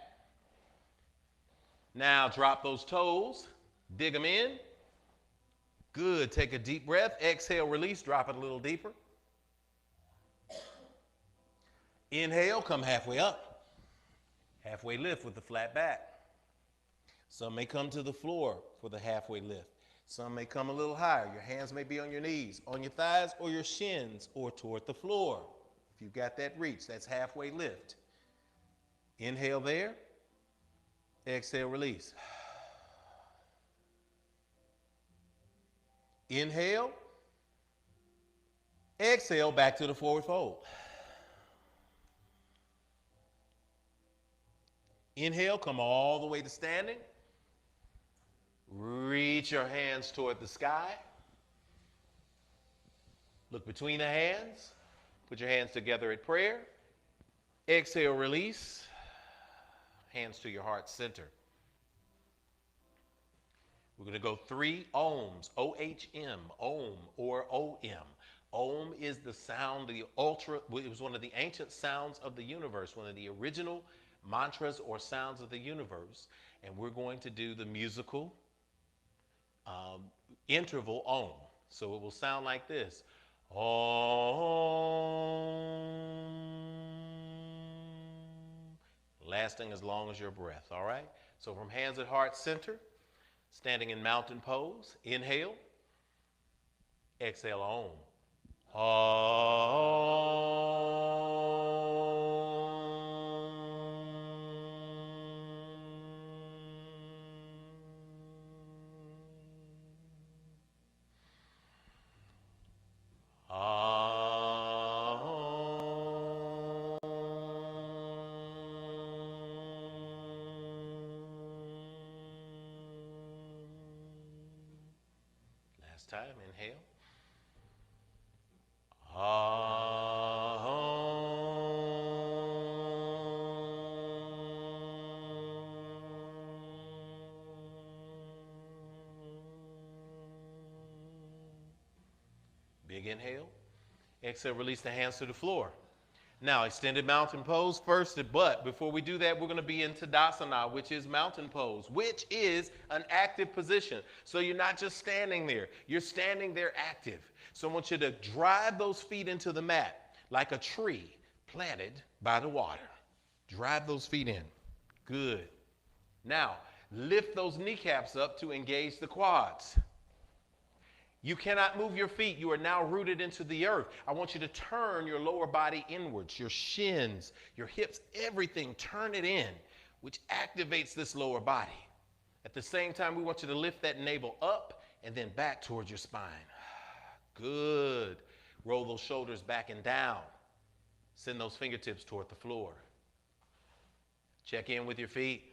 Now drop those toes. Dig them in. Good. Take a deep breath. Exhale, release. Drop it a little deeper. Inhale, come halfway up. Halfway lift with the flat back. Some may come to the floor for the halfway lift. Some may come a little higher. Your hands may be on your knees, on your thighs, or your shins, or toward the floor. If you've got that reach, that's halfway lift. Inhale there. Exhale, release. Inhale. Exhale, back to the forward fold. Inhale, come all the way to standing. Reach your hands toward the sky. Look between the hands. Put your hands together at prayer. Exhale, release. Hands to your heart center. We're going to go 3 ohms, O-H-M, ohm or O-M. Ohm is the sound, it was one of the ancient sounds of the universe, one of the original mantras or sounds of the universe. And we're going to do the musical interval ohm. So it will sound like this. Om. Lasting as long as your breath, all right? So from hands at heart center, standing in mountain pose, inhale, exhale, om. Last time, inhale. Big inhale. Exhale, release the hands to the floor. Now, extended mountain pose first, but before we do that, we're going to be in Tadasana, which is mountain pose, which is an active position. So you're not just standing there, you're standing there active. So I want you to drive those feet into the mat like a tree planted by the water. Drive those feet in. Good. Now, lift those kneecaps up to engage the quads. You cannot move your feet. You are now rooted into the earth. I want you to turn your lower body inwards, your shins, your hips, everything, turn it in, which activates this lower body. At the same time, we want you to lift that navel up and then back towards your spine. Good. Roll those shoulders back and down. Send those fingertips toward the floor. Check in with your feet.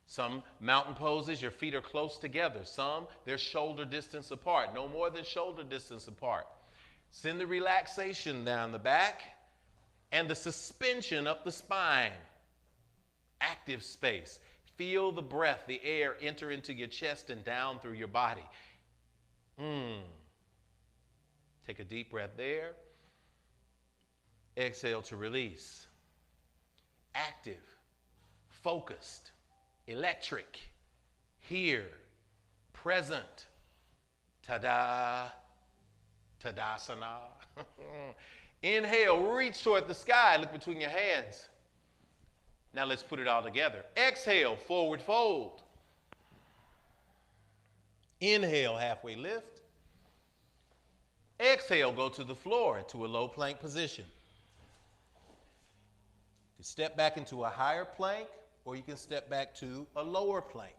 Some mountain poses, your feet are close together. Some, they're shoulder distance apart, no more than shoulder distance apart. Send the relaxation down the back and the suspension up the spine. Active space. Feel the breath, the air enter into your chest and down through your body. Take a deep breath there. Exhale to release. Active, focused. Electric, here, present, tada, tadasana. Inhale, reach toward the sky, look between your hands. Now let's put it all together. Exhale, forward fold. Inhale, halfway lift. Exhale, go to the floor into a low plank position. You step back into a higher plank, or you can step back to a lower plank.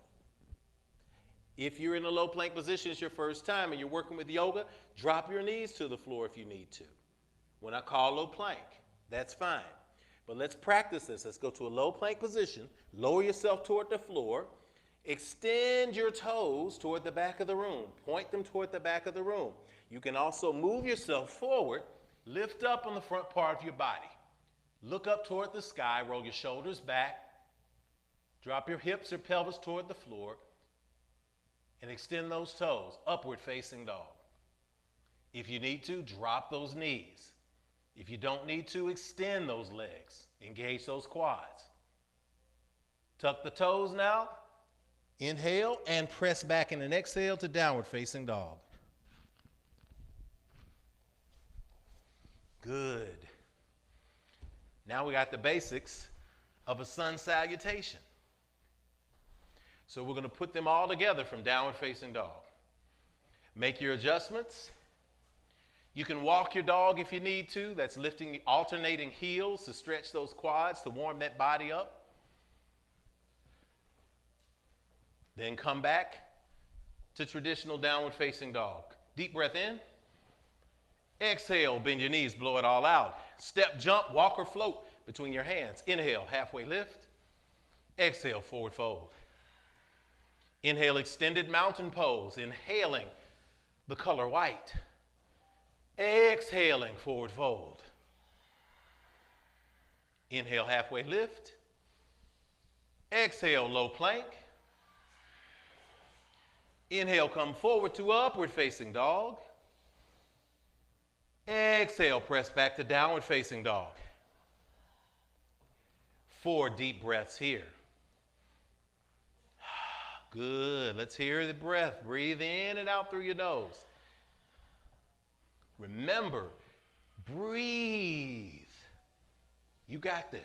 If you're in a low plank position, it's your first time and you're working with yoga, drop your knees to the floor if you need to. When I call low plank, that's fine. But let's practice this. Let's go to a low plank position, lower yourself toward the floor, extend your toes toward the back of the room, point them toward the back of the room. You can also move yourself forward, lift up on the front part of your body. Look up toward the sky, roll your shoulders back, drop your hips or pelvis toward the floor and extend those toes, upward facing dog. If you need to, drop those knees. If you don't need to, extend those legs. Engage those quads. Tuck the toes now. Inhale and press back in an exhale to downward facing dog. Good. Now we got the basics of a sun salutation. So we're going to put them all together from downward facing dog. Make your adjustments. You can walk your dog if you need to. That's lifting, alternating heels to stretch those quads, to warm that body up. Then come back to traditional downward facing dog. Deep breath in. Exhale, bend your knees, blow it all out. Step, jump, walk or float between your hands. Inhale, halfway lift. Exhale, forward fold. Inhale, extended mountain pose. Inhaling the color white. Exhaling, forward fold. Inhale, halfway lift. Exhale, low plank. Inhale, come forward to upward facing dog. Exhale, press back to downward facing dog. 4 deep breaths here. Good. Let's hear the breath. Breathe in and out through your nose. Remember, breathe. You got this.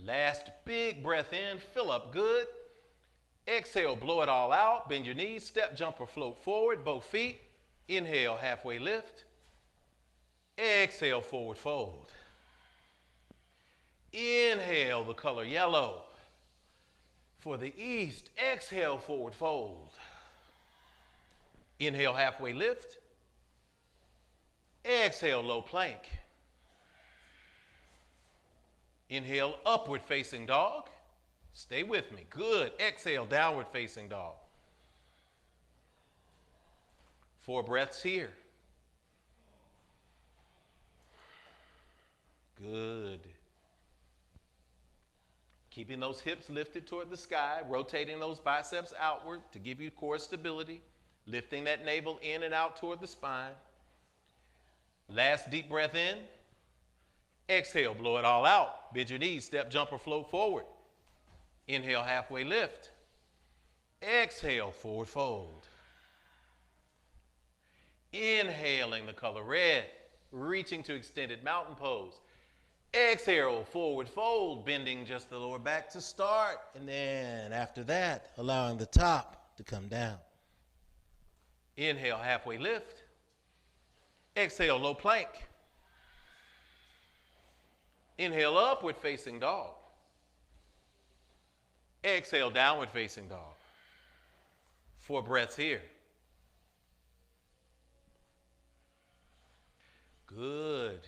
Last big breath in. Fill up good. Exhale, blow it all out. Bend your knees. Step, jump, or float forward. Both feet. Inhale, halfway lift. Exhale, forward fold. Inhale, the color yellow. For the east, exhale, forward fold. Inhale, halfway lift. Exhale, low plank. Inhale, upward facing dog. Stay with me. Good. Exhale, downward facing dog. 4 breaths here. Good. Keeping those hips lifted toward the sky, rotating those biceps outward to give you core stability, lifting that navel in and out toward the spine. Last deep breath in. Exhale, blow it all out. Bend your knees, step, jump, or float forward. Inhale, halfway lift. Exhale, forward fold. Inhaling the color red, reaching to extended mountain pose. Exhale, forward fold, bending just the lower back to start. And then after that, allowing the top to come down. Inhale, halfway lift. Exhale, low plank. Inhale, upward facing dog. Exhale, downward facing dog. 4 breaths here. Good.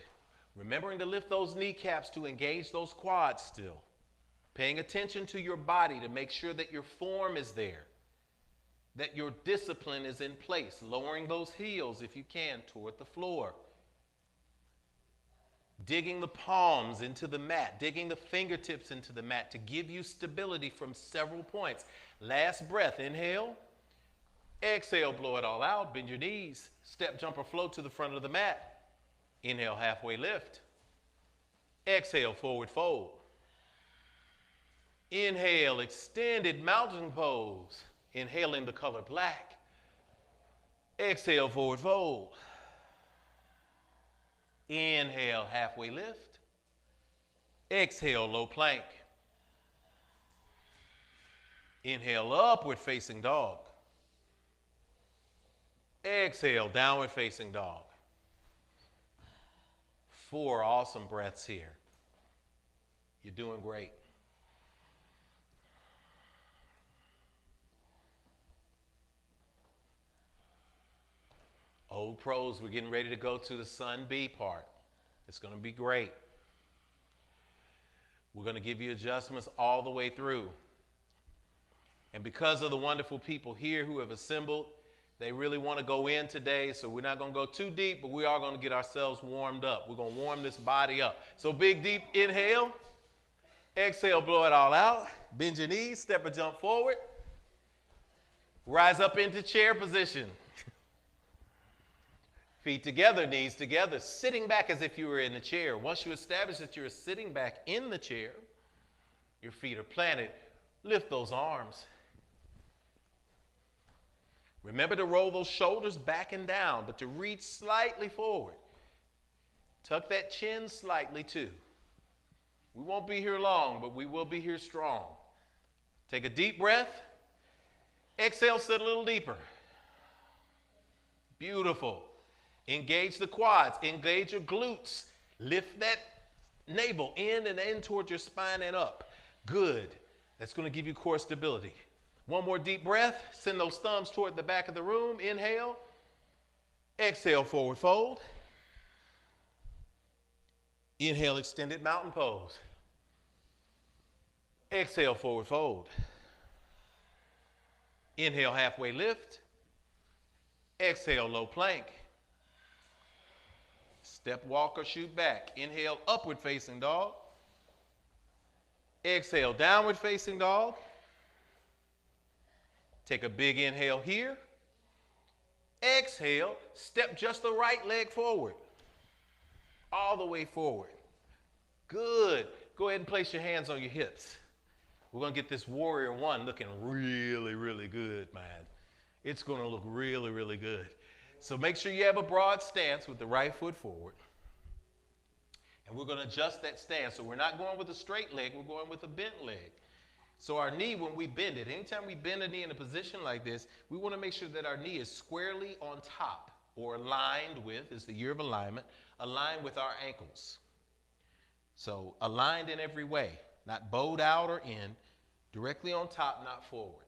Remembering to lift those kneecaps to engage those quads still. Paying attention to your body to make sure that your form is there, that your discipline is in place. Lowering those heels, if you can, toward the floor. Digging the palms into the mat, digging the fingertips into the mat to give you stability from several points. Last breath, inhale. Exhale, blow it all out. Bend your knees. Step, jump, or float to the front of the mat. Inhale, halfway lift. Exhale, forward fold. Inhale, extended mountain pose. Inhaling the color black. Exhale, forward fold. Inhale, halfway lift. Exhale, low plank. Inhale, upward facing dog. Exhale, downward facing dog. 4 awesome breaths here. You're doing great. Old pros, we're getting ready to go to the Sun B part. It's going to be great. We're going to give you adjustments all the way through. And because of the wonderful people here who have assembled, they really want to go in today, so we're not going to go too deep, but we are going to get ourselves warmed up. We're going to warm this body up. So big, deep inhale. Exhale, blow it all out. Bend your knees, step or jump forward. Rise up into chair position. Feet together, knees together, sitting back as if you were in the chair. Once you establish that you're sitting back in the chair, your feet are planted, lift those arms. Remember to roll those shoulders back and down, but to reach slightly forward. Tuck that chin slightly too. We won't be here long, but we will be here strong. Take a deep breath. Exhale, sit a little deeper. Beautiful. Engage the quads, engage your glutes. Lift that navel in and in towards your spine and up. Good. That's going to give you core stability. One more deep breath. Send those thumbs toward the back of the room. Inhale. Exhale, forward fold. Inhale, extended mountain pose. Exhale, forward fold. Inhale, halfway lift. Exhale, low plank. Step, walk, or shoot back. Inhale, upward facing dog. Exhale, downward facing dog. Take a big inhale here. Exhale, step just the right leg forward. All the way forward. Good. Go ahead and place your hands on your hips. We're going to get this warrior one looking really, really good, man. It's going to look really, really good. So make sure you have a broad stance with the right foot forward. And we're going to adjust that stance. So we're not going with a straight leg, we're going with a bent leg. So our knee, when we bend it, anytime we bend a knee in a position like this, we want to make sure that our knee is squarely on top or aligned with, is the year of alignment, aligned with our ankles. So aligned in every way, not bowed out or in, directly on top, not forward.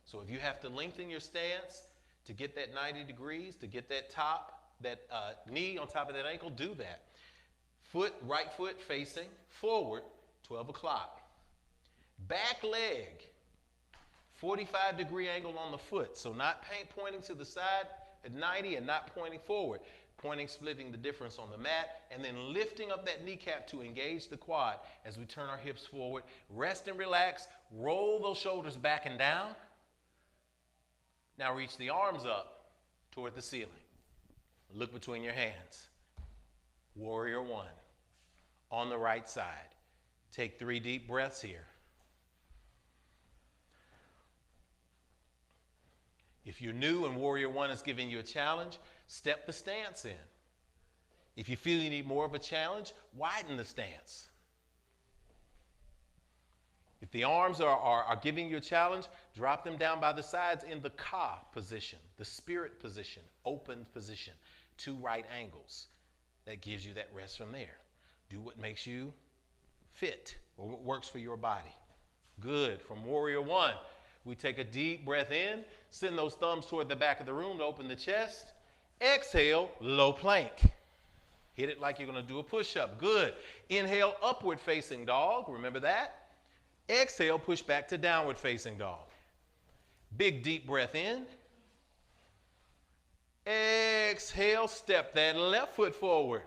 So if you have to lengthen your stance to get that 90 degrees, to get that top, that knee on top of that ankle, do that. Foot, right foot facing forward, 12 o'clock. Back leg, 45-degree angle on the foot. So not pointing to the side at 90 and not pointing forward. pointing, splitting the difference on the mat, and then lifting up that kneecap to engage the quad as we turn our hips forward. Rest and relax. Roll those shoulders back and down. Now reach the arms up toward the ceiling. Look between your hands. Warrior one. On the right side. Take 3 deep breaths here. If you're new and Warrior One is giving you a challenge, step the stance in. If you feel you need more of a challenge, widen the stance. If the arms are giving you a challenge, drop them down by the sides in the carr position, the spirit position, open position, 2 right angles. That gives you that rest from there. Do what makes you fit or what works for your body. Good. From Warrior One, we take a deep breath in, send those thumbs toward the back of the room to open the chest. Exhale, low plank. Hit it like you're going to do a push-up. Good. Inhale, upward facing dog. Remember that? Exhale, push back to downward facing dog. Big deep breath in. Exhale, step that left foot forward.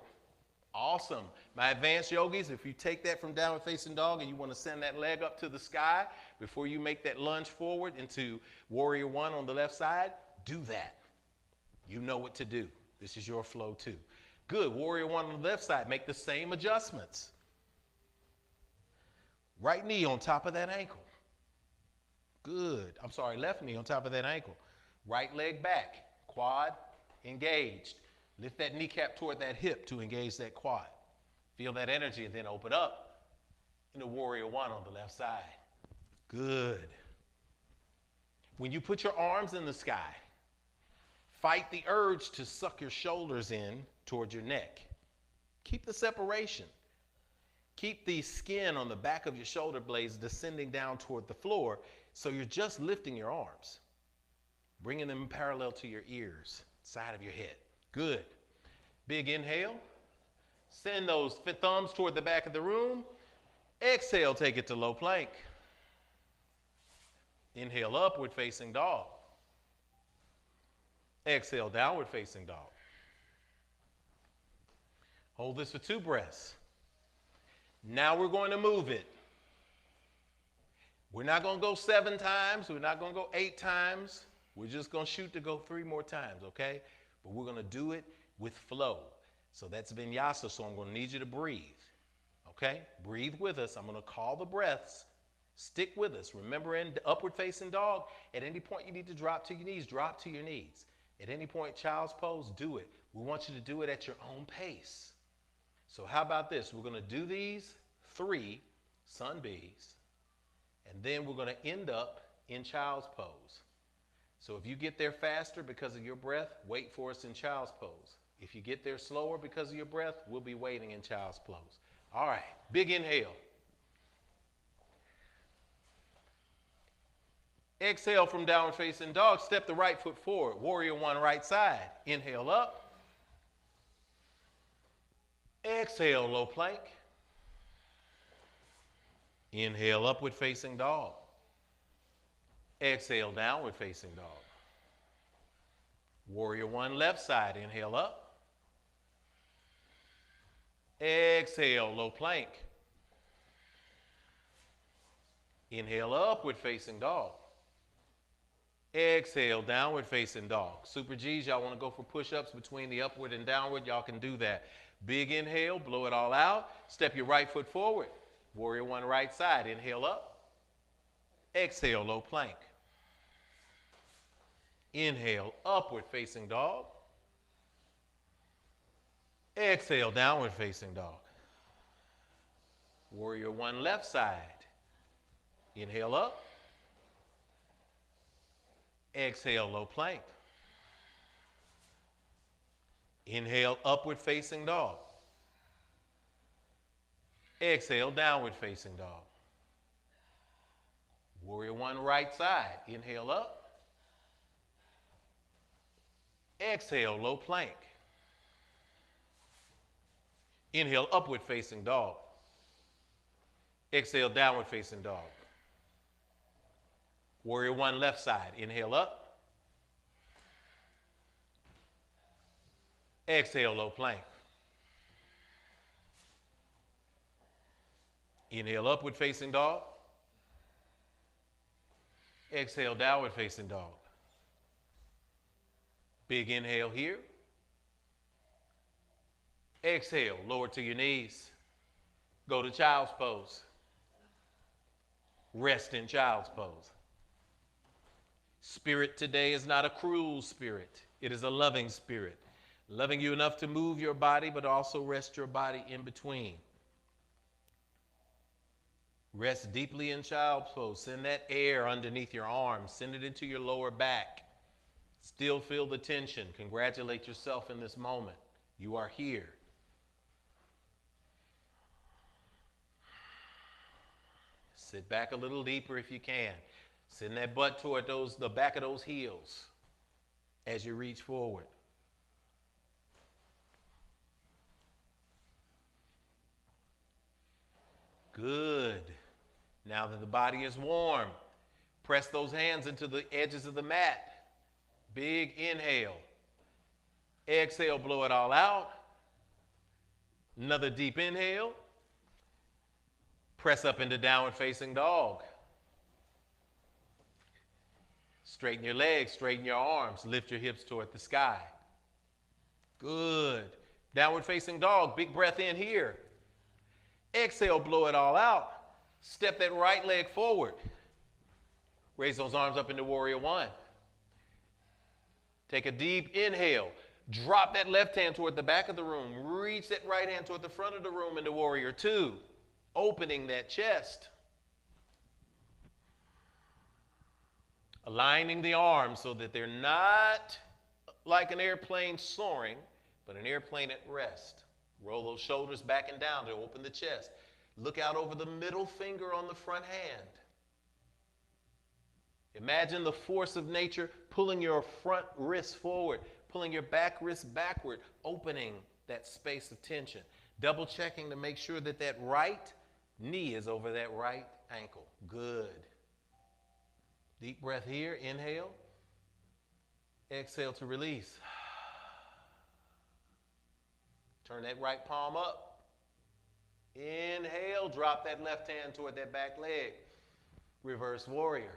Awesome. My advanced yogis, if you take that from downward facing dog and you want to send that leg up to the sky before you make that lunge forward into Warrior One on the left side, do that. You know what to do. This is your flow too. Good. Warrior One on the left side, make the same adjustments. Right knee on top of that ankle. Good. I'm sorry, left knee on top of that ankle. Right leg back, quad engaged. Lift that kneecap toward that hip to engage that quad. Feel that energy and then open up into Warrior One on the left side. Good. When you put your arms in the sky, fight the urge to suck your shoulders in towards your neck. Keep the separation. Keep the skin on the back of your shoulder blades descending down toward the floor so you're just lifting your arms, bringing them parallel to your ears, side of your head. Good. Big inhale. Send those thumbs toward the back of the room. Exhale, take it to low plank. Inhale, upward facing dog. Exhale, downward facing dog. Hold this for 2 breaths. Now we're going to move it. We're not going to go 7 times. We're not going to go 8 times. We're just going to shoot to go 3 more times, okay? But we're going to do it with flow. So that's vinyasa, so I'm going to need you to breathe, okay? Breathe with us. I'm going to call the breaths. Stick with us. Remember, in upward facing dog, at any point you need to drop to your knees, drop to your knees. At any point, child's pose, do it. We want you to do it at your own pace. So how about this? We're going to do these 3 sun bees, and then we're going to end up in child's pose. So if you get there faster because of your breath, wait for us in child's pose. If you get there slower because of your breath, we'll be waiting in child's pose. All right, big inhale. Exhale from downward facing dog. Step the right foot forward. Warrior One, right side. Inhale up. Exhale, low plank. Inhale, upward facing dog. Exhale, downward facing dog. Warrior One, left side. Inhale up. Exhale, low plank. Inhale, upward facing dog. Exhale, downward facing dog. Super G's, y'all want to go for push-ups between the upward and downward, y'all can do that. Big inhale, blow it all out. Step your right foot forward. Warrior One, right side. Inhale up. Exhale, low plank. Inhale, upward facing dog. Exhale, downward facing dog. Warrior One, left side. Inhale up. Exhale, low plank. Inhale, upward facing dog. Exhale, downward facing dog. Warrior One, right side. Inhale up. Exhale, low plank. Inhale, upward facing dog. Exhale, downward facing dog. Warrior One, left side. Inhale up. Exhale, low plank. Inhale, upward facing dog. Exhale, downward facing dog. Big inhale here. Exhale, lower to your knees. Go to child's pose. Rest in child's pose. Spirit today is not a cruel spirit. It is a loving spirit. Loving you enough to move your body, but also rest your body in between. Rest deeply in child's pose. Send that air underneath your arms. Send it into your lower back. Still feel the tension. Congratulate yourself in this moment. You are here. Sit back a little deeper if you can. Send that butt toward the back of those heels as you reach forward. Good. Now that the body is warm, press those hands into the edges of the mat. Big inhale. Exhale, blow it all out. Another deep inhale. Press up into downward facing dog. Straighten your legs, straighten your arms, lift your hips toward the sky. Good. Downward facing dog, big breath in here. Exhale, blow it all out. Step that right leg forward. Raise those arms up into warrior one. Take a deep inhale. Drop that left hand toward the back of the room. Reach that right hand toward the front of the room into warrior two. Opening that chest. Aligning the arms so that they're not like an airplane soaring, but an airplane at rest. Roll those shoulders back and down to open the chest. Look out over the middle finger on the front hand. Imagine the force of nature pulling your front wrist forward, pulling your back wrist backward, opening that space of tension. Double checking to make sure that that right knee is over that right ankle. Good. Deep breath here. Inhale. Exhale to release. Turn that right palm up. Inhale. Drop that left hand toward that back leg. Reverse warrior.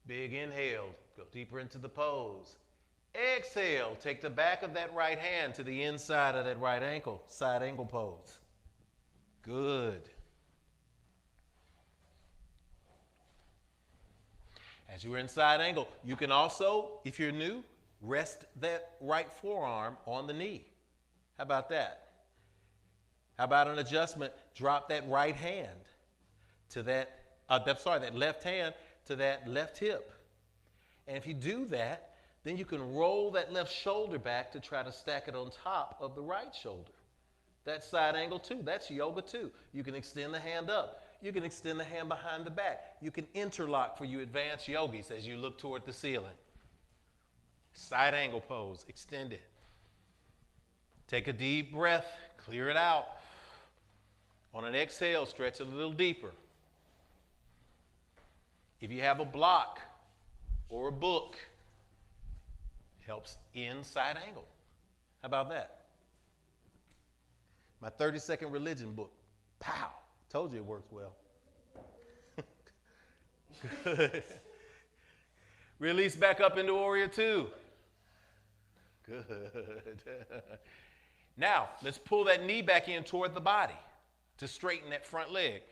Big inhale. Go deeper into the pose. Exhale. Take the back of that right hand to the inside of that right ankle. Side angle pose. Good. As you are in side angle, you can also, if you're new, rest that right forearm on the knee. How about that? How about an adjustment? Drop that right hand to that left hand to that left hip. And if you do that, then you can roll that left shoulder back to try to stack it on top of the right shoulder. That's side angle too. That's yoga too. You can extend the hand up. You can extend the hand behind the back. You can interlock for you advanced yogis as you look toward the ceiling. Side angle pose. Extend it. Take a deep breath. Clear it out. On an exhale, stretch it a little deeper. If you have a block or a book, it helps in side angle. How about that? My 30-second religion book. Pow. Told you it works well. Good. Release back up into warrior two. Good. Now, let's pull that knee back in toward the body to straighten that front leg.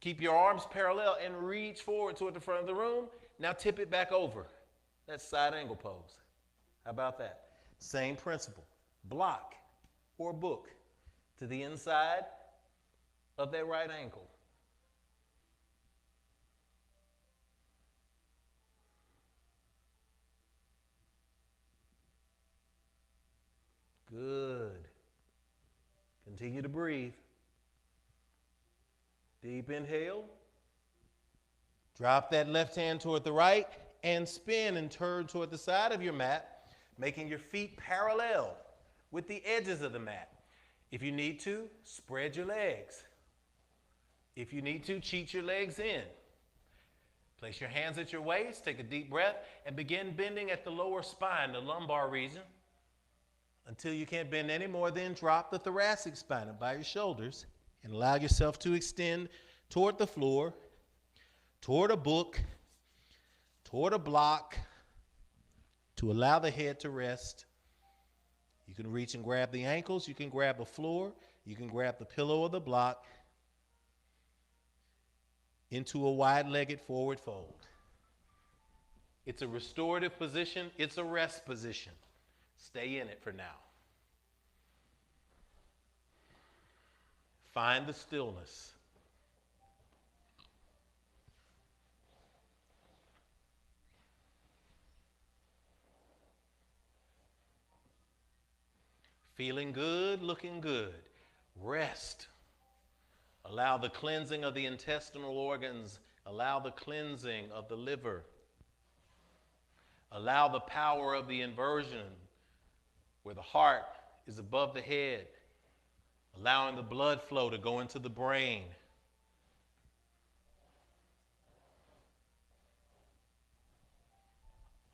Keep your arms parallel and reach forward toward the front of the room. Now tip it back over. That's side angle pose. How about that? Same principle. Block or book to the inside of that right ankle. Good. Continue to breathe. Deep inhale. Drop that left hand toward the right and spin and turn toward the side of your mat, making your feet parallel with the edges of the mat. If you need to, spread your legs. If you need to, cheat your legs in. Place your hands at your waist, take a deep breath, and begin bending at the lower spine, the lumbar region. Until you can't bend anymore, then drop the thoracic spine up by your shoulders and allow yourself to extend toward the floor, toward a book, toward a block, to allow the head to rest. You can reach and grab the ankles. You can grab a floor. You can grab the pillow or the block into a wide-legged forward fold. It's a restorative position. It's a rest position. Stay in it for now. Find the stillness. Feeling good, looking good. Rest. Allow the cleansing of the intestinal organs. Allow the cleansing of the liver. Allow the power of the inversion, where the heart is above the head, allowing the blood flow to go into the brain.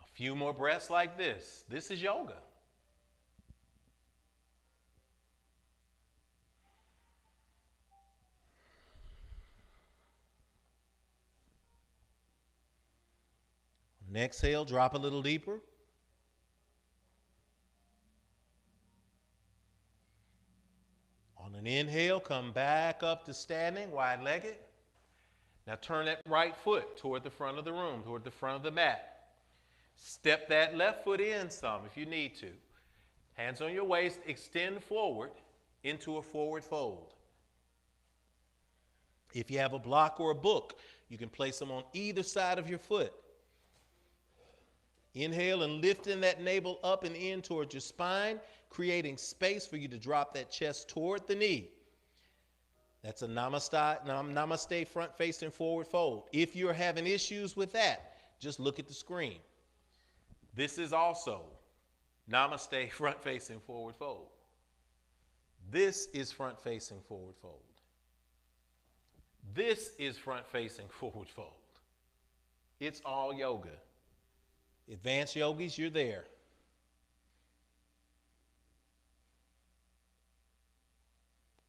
A few more breaths like this. This is yoga. On an exhale, drop a little deeper. On an inhale, come back up to standing, wide-legged. Now turn that right foot toward the front of the room, toward the front of the mat. Step that left foot in some if you need to. Hands on your waist, extend forward into a forward fold. If you have a block or a book, you can place them on either side of your foot. Inhale and lifting that navel up and in towards your spine, creating space for you to drop that chest toward the knee. That's a namaste front-facing forward fold. If you're having issues with that, just look at the screen. This is also namaste front-facing forward fold. This is front-facing forward fold. This is front-facing forward fold. It's all yoga. Advanced yogis, you're there.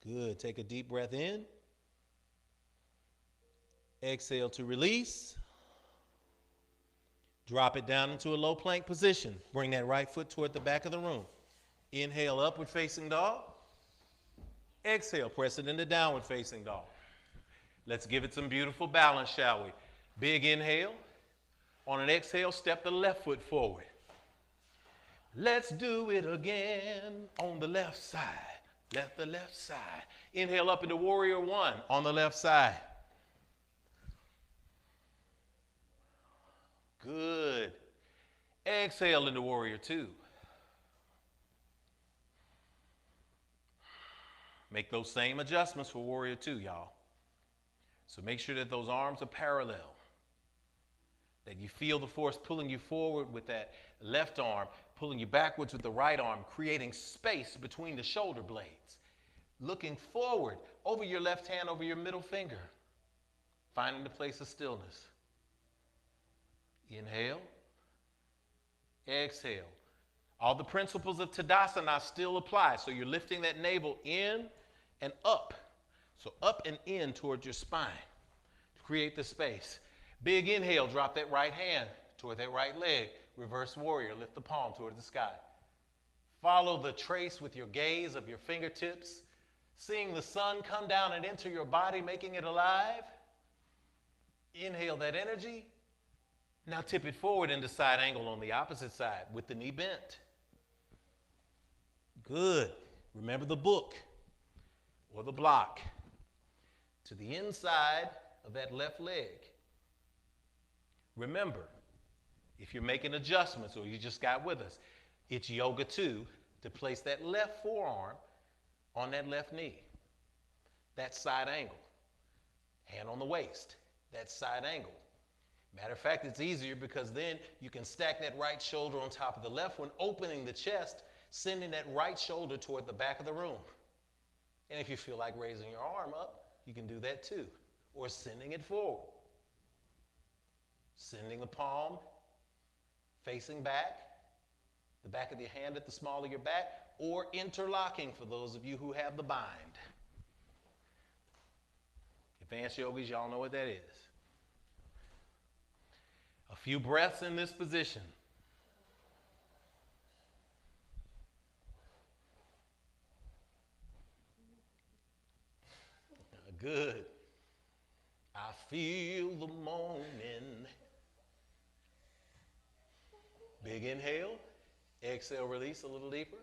Good. Take a deep breath in. Exhale to release. Drop it down into a low plank position. Bring that right foot toward the back of the room. Inhale, upward facing dog. Exhale, press it into downward facing dog. Let's give it some beautiful balance, shall we? Big inhale. On an exhale, step the left foot forward. Let's do it again on the left side. The left side. Inhale up into warrior one on the left side. Good. Exhale into warrior two. Make those same adjustments for warrior two, y'all. So make sure that those arms are parallel. That you feel the force pulling you forward with that left arm, pulling you backwards with the right arm, creating space between the shoulder blades. Looking forward over your left hand, over your middle finger. Finding the place of stillness. Inhale. Exhale. All the principles of Tadasana still apply. So you're lifting that navel in and up. So up and in towards your spine to create the space. Big inhale, drop that right hand toward that right leg. Reverse warrior, lift the palm toward the sky. Follow the trace with your gaze of your fingertips, seeing the sun come down and enter your body, making it alive. Inhale that energy. Now tip it forward into side angle on the opposite side with the knee bent. Good. Remember the book or the block to the inside of that left leg. Remember, if you're making adjustments or you just got with us, it's yoga too to place that left forearm on that left knee. That side angle. Hand on the waist. That side angle. Matter of fact, it's easier because then you can stack that right shoulder on top of the left one, opening the chest, sending that right shoulder toward the back of the room. And if you feel like raising your arm up, you can do that too, or sending it forward. Sending the palm facing back, the back of your hand at the small of your back, or interlocking for those of you who have the bind. Advanced yogis, y'all know what that is. A few breaths in this position. Good. I feel the morning. Big inhale. Exhale, release a little deeper.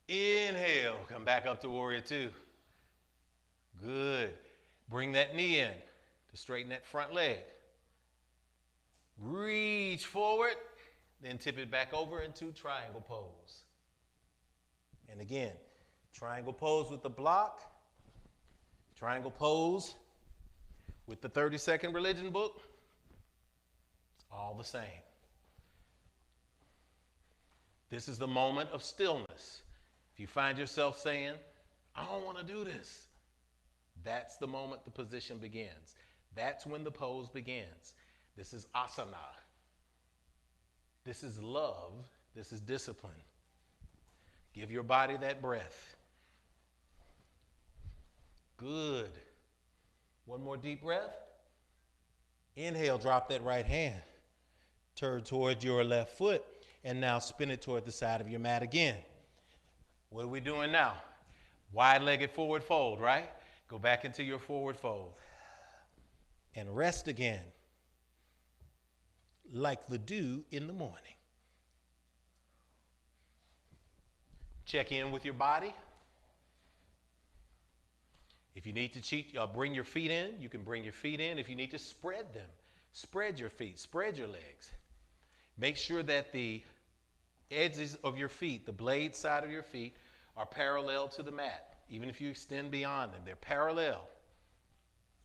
Inhale, come back up to warrior two. Good. Bring that knee in to straighten that front leg. Reach forward, then tip it back over into triangle pose. And again, triangle pose with the block. Triangle pose with the 30-second religion book. It's all the same. This is the moment of stillness. If you find yourself saying, I don't want to do this, that's the moment the position begins. That's when the pose begins. This is asana. This is love. This is discipline. Give your body that breath. Good. One more deep breath. Inhale, drop that right hand. Turn toward your left foot, and now spin it toward the side of your mat again. What are we doing now? Wide-legged forward fold, right? Go back into your forward fold. And rest again, like the dew in the morning. Check in with your body. If you need to bring your feet in, you can bring your feet in. If you need to spread them, spread your feet, spread your legs. Make sure that the edges of your feet, the blade side of your feet, are parallel to the mat. Even if you extend beyond them, they're parallel.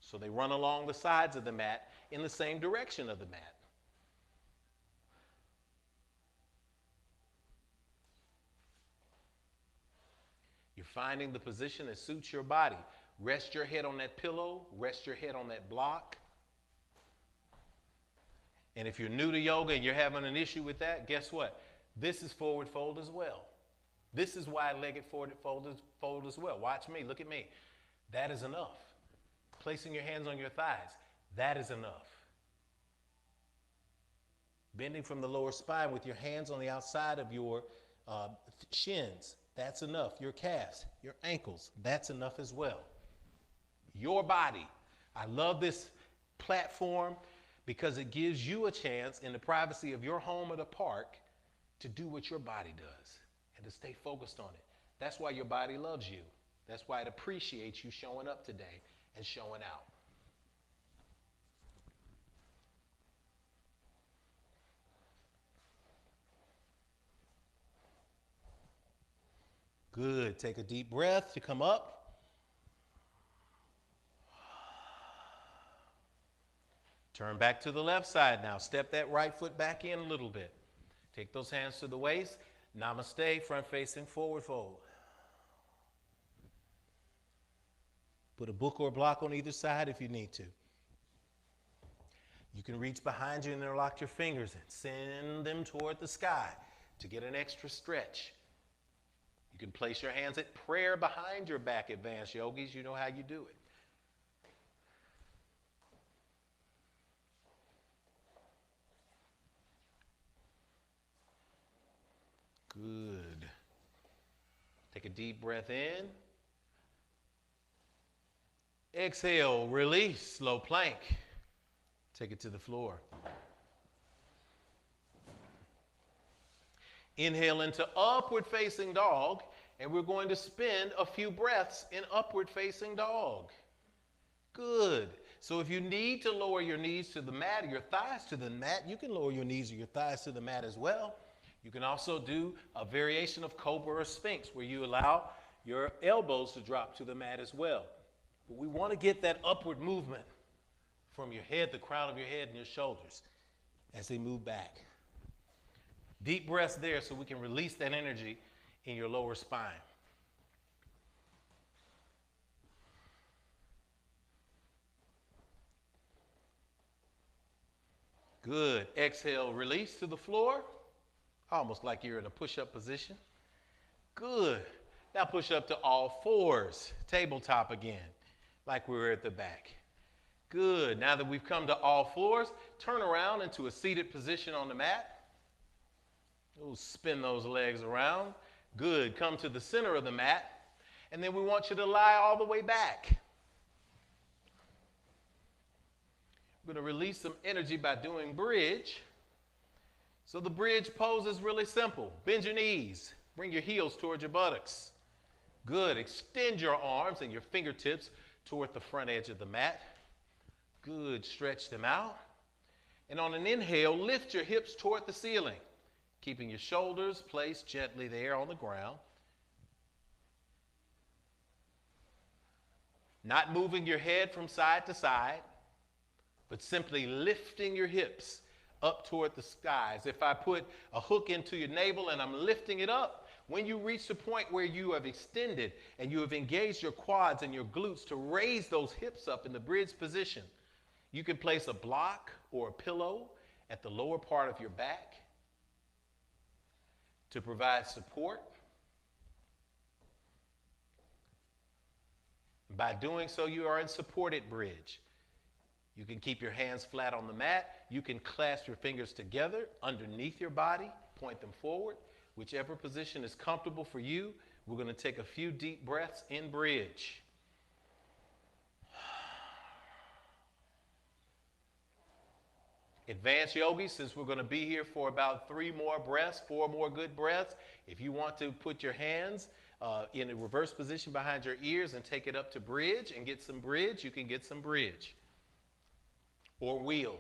So they run along the sides of the mat in the same direction of the mat. You're finding the position that suits your body. Rest your head on that pillow. Rest your head on that block. And if you're new to yoga and you're having an issue with that, guess what? This is forward fold as well. This is wide-legged forward fold as well. Watch me. Look at me. That is enough. Placing your hands on your thighs. That is enough. Bending from the lower spine with your hands on the outside of your shins. That's enough. Your calves, your ankles. That's enough as well. Your body. I love this platform because it gives you a chance in the privacy of your home or the park to do what your body does and to stay focused on it. That's why your body loves you. That's why it appreciates you showing up today and showing out. Good. Take a deep breath to come up. Turn back to the left side now. Step that right foot back in a little bit. Take those hands to the waist. Namaste, front facing forward fold. Put a book or a block on either side if you need to. You can reach behind you and interlock your fingers and send them toward the sky to get an extra stretch. You can place your hands at prayer behind your back, advanced yogis. You know how you do it. Good. Take a deep breath in. Exhale, release, slow plank. Take it to the floor. Inhale into upward facing dog, and we're going to spend a few breaths in upward facing dog. Good. So if you need to lower your knees to the mat or your thighs to the mat, you can lower your knees or your thighs to the mat as well. You can also do a variation of cobra or sphinx where you allow your elbows to drop to the mat as well. But we want to get that upward movement from your head, the crown of your head, and your shoulders as they move back. Deep breaths there so we can release that energy in your lower spine. Good. Exhale, release to the floor, almost like you're in a push-up position. Good. Now push up to all fours, tabletop again, like we were at the back. Good. Now that we've come to all fours, turn around into a seated position on the mat. We'll spin those legs around. Good. Come to the center of the mat, and then we want you to lie all the way back. We're going to release some energy by doing bridge. So the bridge pose is really simple. Bend your knees. Bring your heels towards your buttocks. Good. Extend your arms and your fingertips toward the front edge of the mat. Good. Stretch them out. And on an inhale, lift your hips toward the ceiling, keeping your shoulders placed gently there on the ground. Not moving your head from side to side, but simply lifting your hips up toward the skies. If I put a hook into your navel and I'm lifting it up, when you reach the point where you have extended and you have engaged your quads and your glutes to raise those hips up in the bridge position, you can place a block or a pillow at the lower part of your back to provide support. By doing so, you are in supported bridge. You can keep your hands flat on the mat. You can clasp your fingers together underneath your body, point them forward. Whichever position is comfortable for you, we're going to take a few deep breaths in bridge. Advanced yogis, since we're going to be here for about 3 more breaths, 4 more good breaths, if you want to put your hands in a reverse position behind your ears and take it up to bridge and get some bridge, you can get some bridge. Or wheel.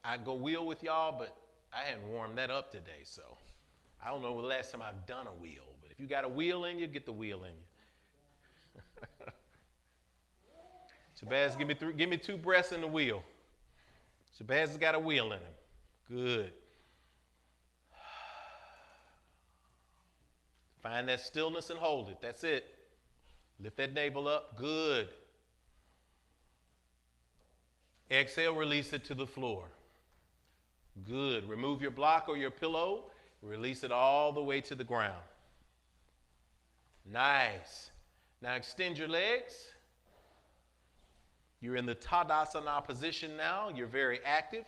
I'd go wheel with y'all, but I hadn't warmed that up today, so I don't know the last time I've done a wheel. But if you got a wheel in you, get the wheel in you. Shabazz, give me 2 breaths in the wheel. Shabazz has got a wheel in him. Good. Find that stillness and hold it. That's it. Lift that navel up. Good. Exhale, release it to the floor. Good. Remove your block or your pillow. Release it all the way to the ground. Nice. Now extend your legs. You're in the Tadasana position now. You're very active.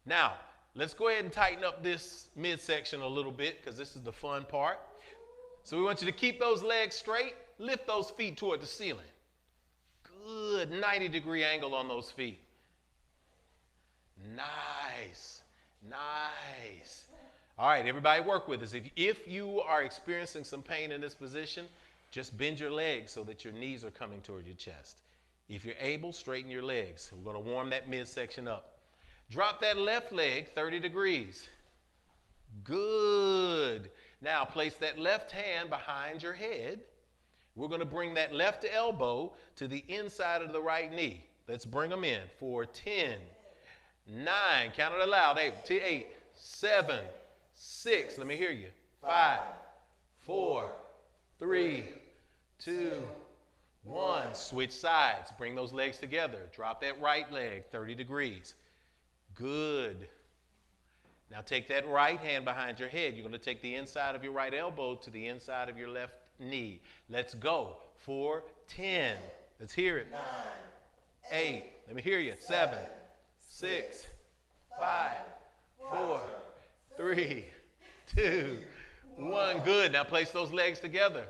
Now, let's go ahead and tighten up this midsection a little bit because this is the fun part. So we want you to keep those legs straight. Lift those feet toward the ceiling. Good. 90-degree angle on those feet. Nice. Nice. All right, everybody work with us. If you are experiencing some pain in this position, just bend your legs so that your knees are coming toward your chest. If you're able, straighten your legs. We're going to warm that midsection up. Drop that left leg 30 degrees. Good. Now place that left hand behind your head. We're going to bring that left elbow to the inside of the right knee. Let's bring them in for 10, 9, count it aloud, 8, 7, 6, let me hear you, 5, 4, 3, 2, 1. Switch sides, bring those legs together. Drop that right leg 30 degrees. Good. Now take that right hand behind your head. You're going to take the inside of your right elbow to the inside of your left knee. Let's go for 10. Let's hear it. 9, 8, let me hear you. 7, 6, 5, 4, 3, 2, 1. Good. Now place those legs together.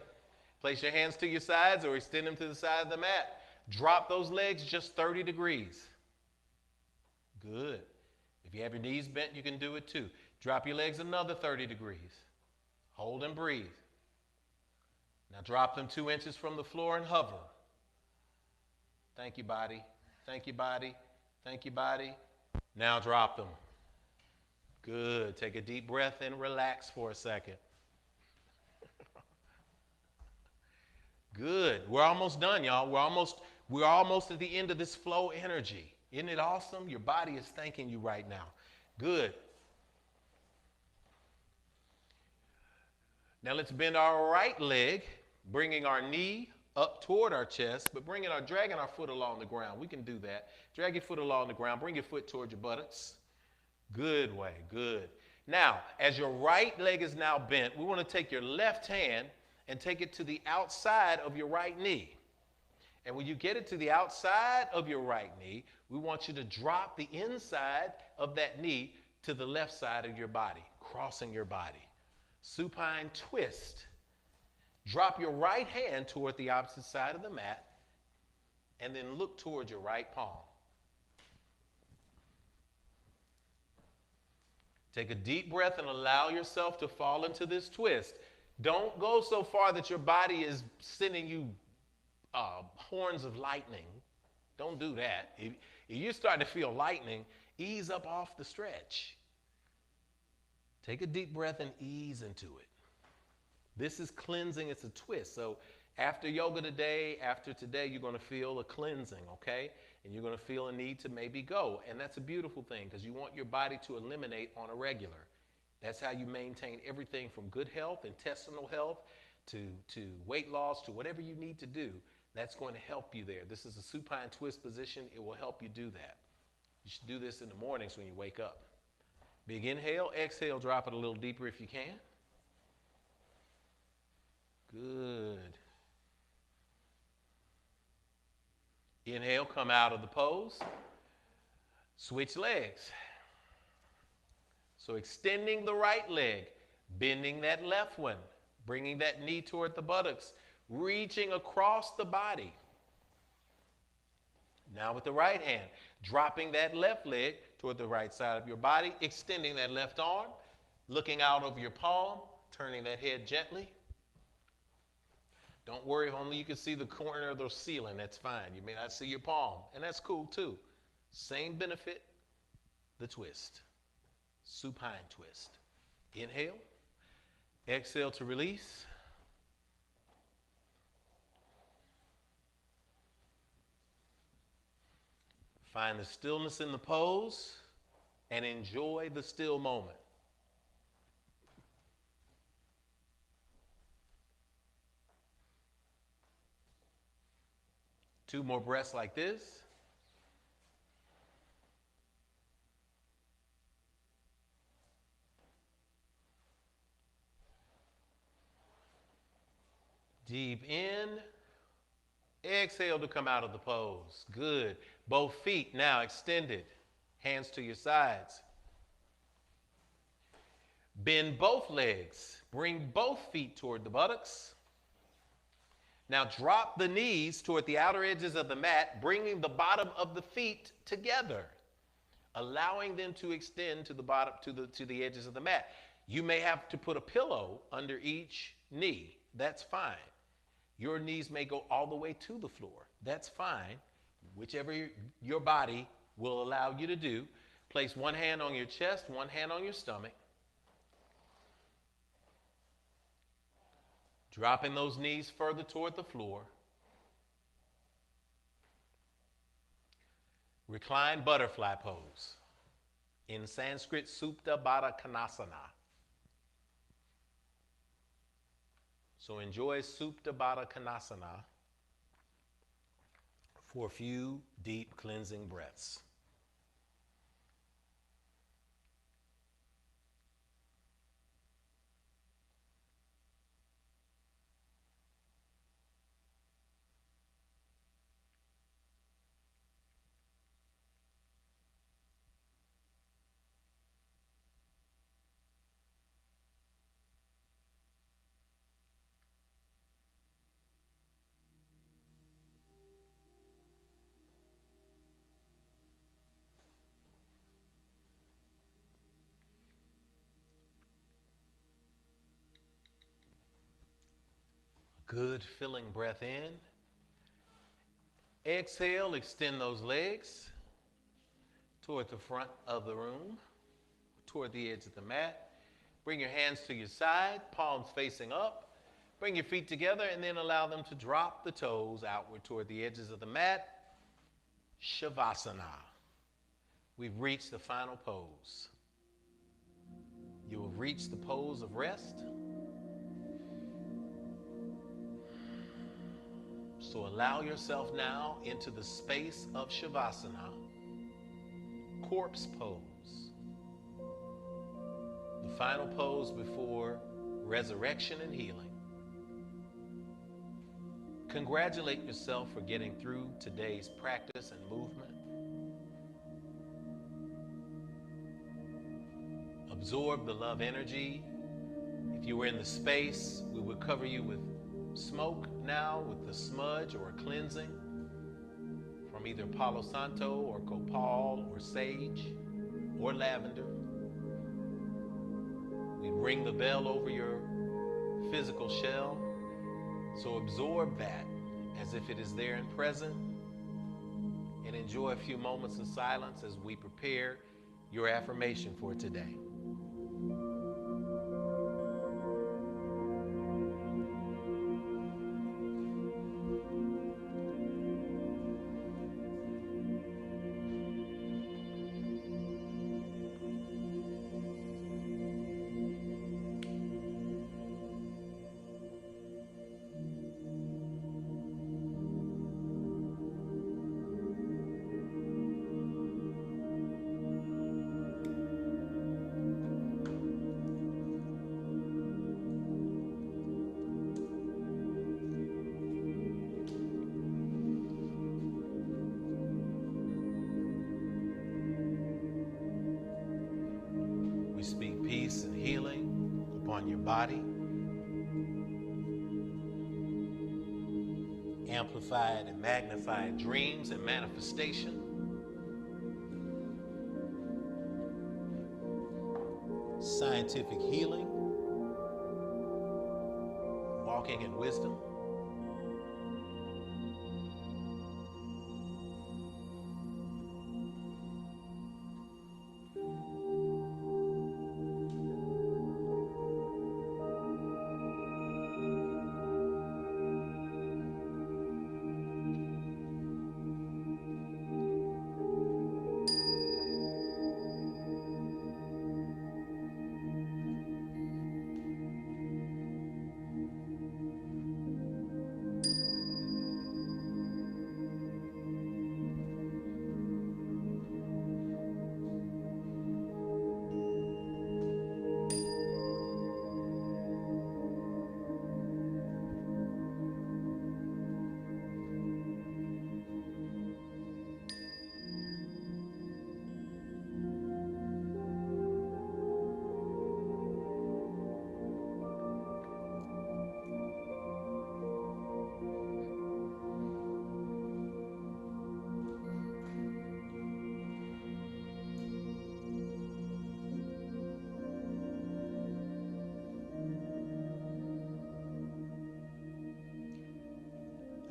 Place your hands to your sides or extend them to the side of the mat. Drop those legs just 30 degrees. Good. If you have your knees bent, you can do it too. Drop your legs another 30 degrees. Hold and breathe. Now drop them 2 inches from the floor and hover. Thank you, body. Thank you, body. Thank you, body. Now drop them. Good. Take a deep breath and relax for a second. Good. We're almost done, y'all. We're almost at the end of this flow energy. Isn't it awesome? Your body is thanking you right now. Good. Now let's bend our right leg, bringing our knee up toward our chest, but dragging our foot along the ground. We can do that. Drag your foot along the ground. Bring your foot toward your buttocks. Good way, good. Now, as your right leg is now bent, we want to take your left hand and take it to the outside of your right knee. And when you get it to the outside of your right knee, we want you to drop the inside of that knee to the left side of your body, crossing your body. Supine twist. Drop your right hand toward the opposite side of the mat and then look toward your right palm. Take a deep breath and allow yourself to fall into this twist. Don't go so far that your body is sending you horns of lightning. Don't do that. If you're starting to feel lightning, ease up off the stretch. Take a deep breath and ease into it. This is cleansing. It's a twist. So after yoga today, after today, you're going to feel a cleansing, okay? And you're going to feel a need to maybe go. And that's a beautiful thing because you want your body to eliminate on a regular. That's how you maintain everything from good health, intestinal health, to weight loss, to whatever you need to do. That's going to help you there. This is a supine twist position. It will help you do that. You should do this in the mornings when you wake up. Big inhale, exhale, drop it a little deeper if you can. Good. Inhale, come out of the pose. Switch legs. So extending the right leg, bending that left one, bringing that knee toward the buttocks, reaching across the body. Now with the right hand, dropping that left leg toward the right side of your body, extending that left arm, looking out over your palm, turning that head gently. Don't worry if only you can see the corner of the ceiling. That's fine. You may not see your palm, and that's cool too. Same benefit, the twist. Supine twist. Inhale. Exhale to release. Find the stillness in the pose and enjoy the still moment. Two more breaths like this. Deep in. Exhale to come out of the pose. Good. Both feet now extended. Hands to your sides. Bend both legs. Bring both feet toward the buttocks. Now drop the knees toward the outer edges of the mat, bringing the bottom of the feet together, allowing them to extend to the bottom, to the edges of the mat. You may have to put a pillow under each knee. That's fine. Your knees may go all the way to the floor. That's fine. Whichever your body will allow you to do. Place one hand on your chest, one hand on your stomach. Dropping those knees further toward the floor. Reclined butterfly pose. In Sanskrit, Supta Baddha Konasana. So enjoy Supta Baddha Konasana for a few deep cleansing breaths. Good filling breath in. Exhale, extend those legs toward the front of the room, toward the edge of the mat. Bring your hands to your side, palms facing up. Bring your feet together and then allow them to drop the toes outward toward the edges of the mat. Shavasana. We've reached the final pose. You have reached the pose of rest. So allow yourself now into the space of Shavasana, corpse pose, the final pose before resurrection and healing. Congratulate yourself for getting through today's practice and movement. Absorb the love energy. If you were in the space, we would cover you with smoke now, with the smudge or cleansing from either Palo Santo or copal or sage or lavender. We'd ring the bell over your physical shell. So absorb that as if it is there and present, and enjoy a few moments in silence as we prepare your affirmation for today. We speak peace and healing upon your body, amplified and magnified dreams and manifestation, scientific healing, walking in wisdom.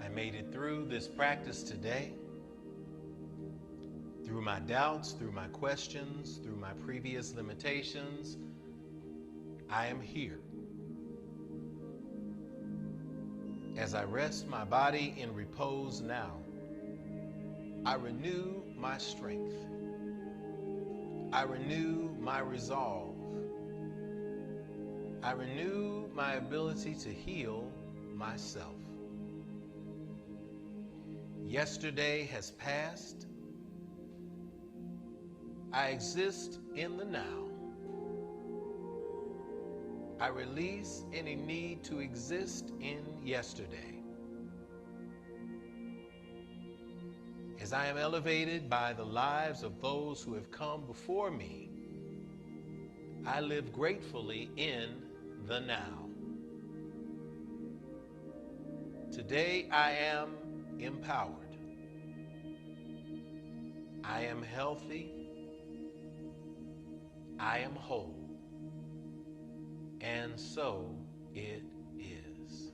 I made it through this practice today, through my doubts, through my questions, through my previous limitations. I am here. As I rest my body in repose now, I renew my strength. I renew my resolve. I renew my ability to heal myself. Yesterday has passed. I exist in the now. I release any need to exist in yesterday. As I am elevated by the lives of those who have come before me, I live gratefully in the now. Today I am empowered. I am healthy. I am whole. And so it is.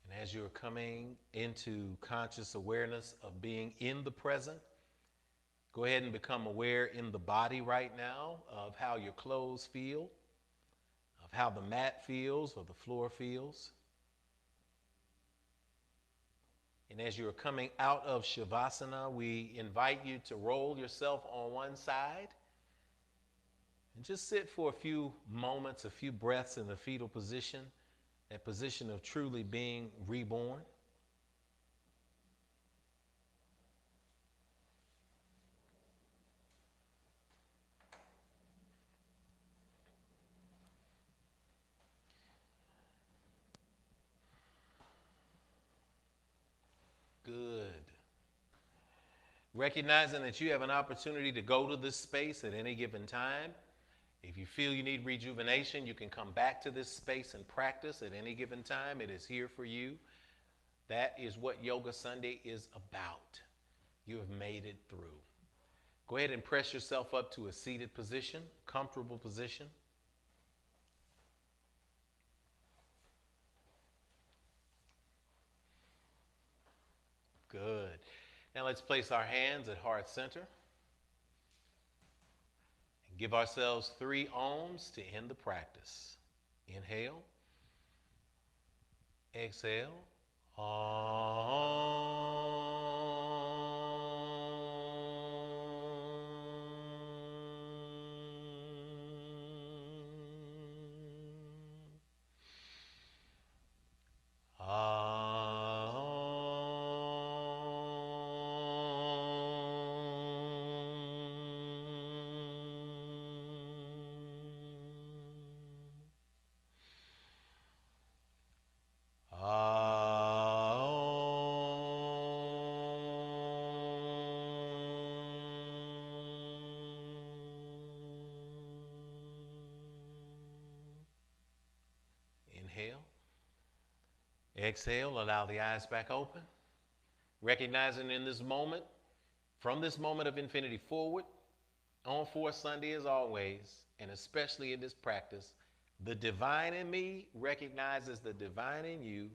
And as you're coming into conscious awareness of being in the present, go ahead and become aware in the body right now of how your clothes feel. of how the mat feels or the floor feels. And as you're coming out of Shavasana, we invite you to roll yourself on one side and just sit for a few moments, a few breaths in the fetal position, that position of truly being reborn. Good. Recognizing that you have an opportunity to go to this space at any given time. If you feel you need rejuvenation, you can come back to this space and practice at any given time. It is here for you. That is what Yoga Sunday is about. You have made it through. Go ahead and press yourself up to a seated position, comfortable position. Good. Now let's place our hands at heart center and give ourselves 3 ohms to end the practice. Inhale. Exhale. Inhale. Exhale, allow the eyes back open. Recognizing in this moment, from this moment of infinity forward, on Fourth Sunday as always, and especially in this practice, the divine in me recognizes the divine in you.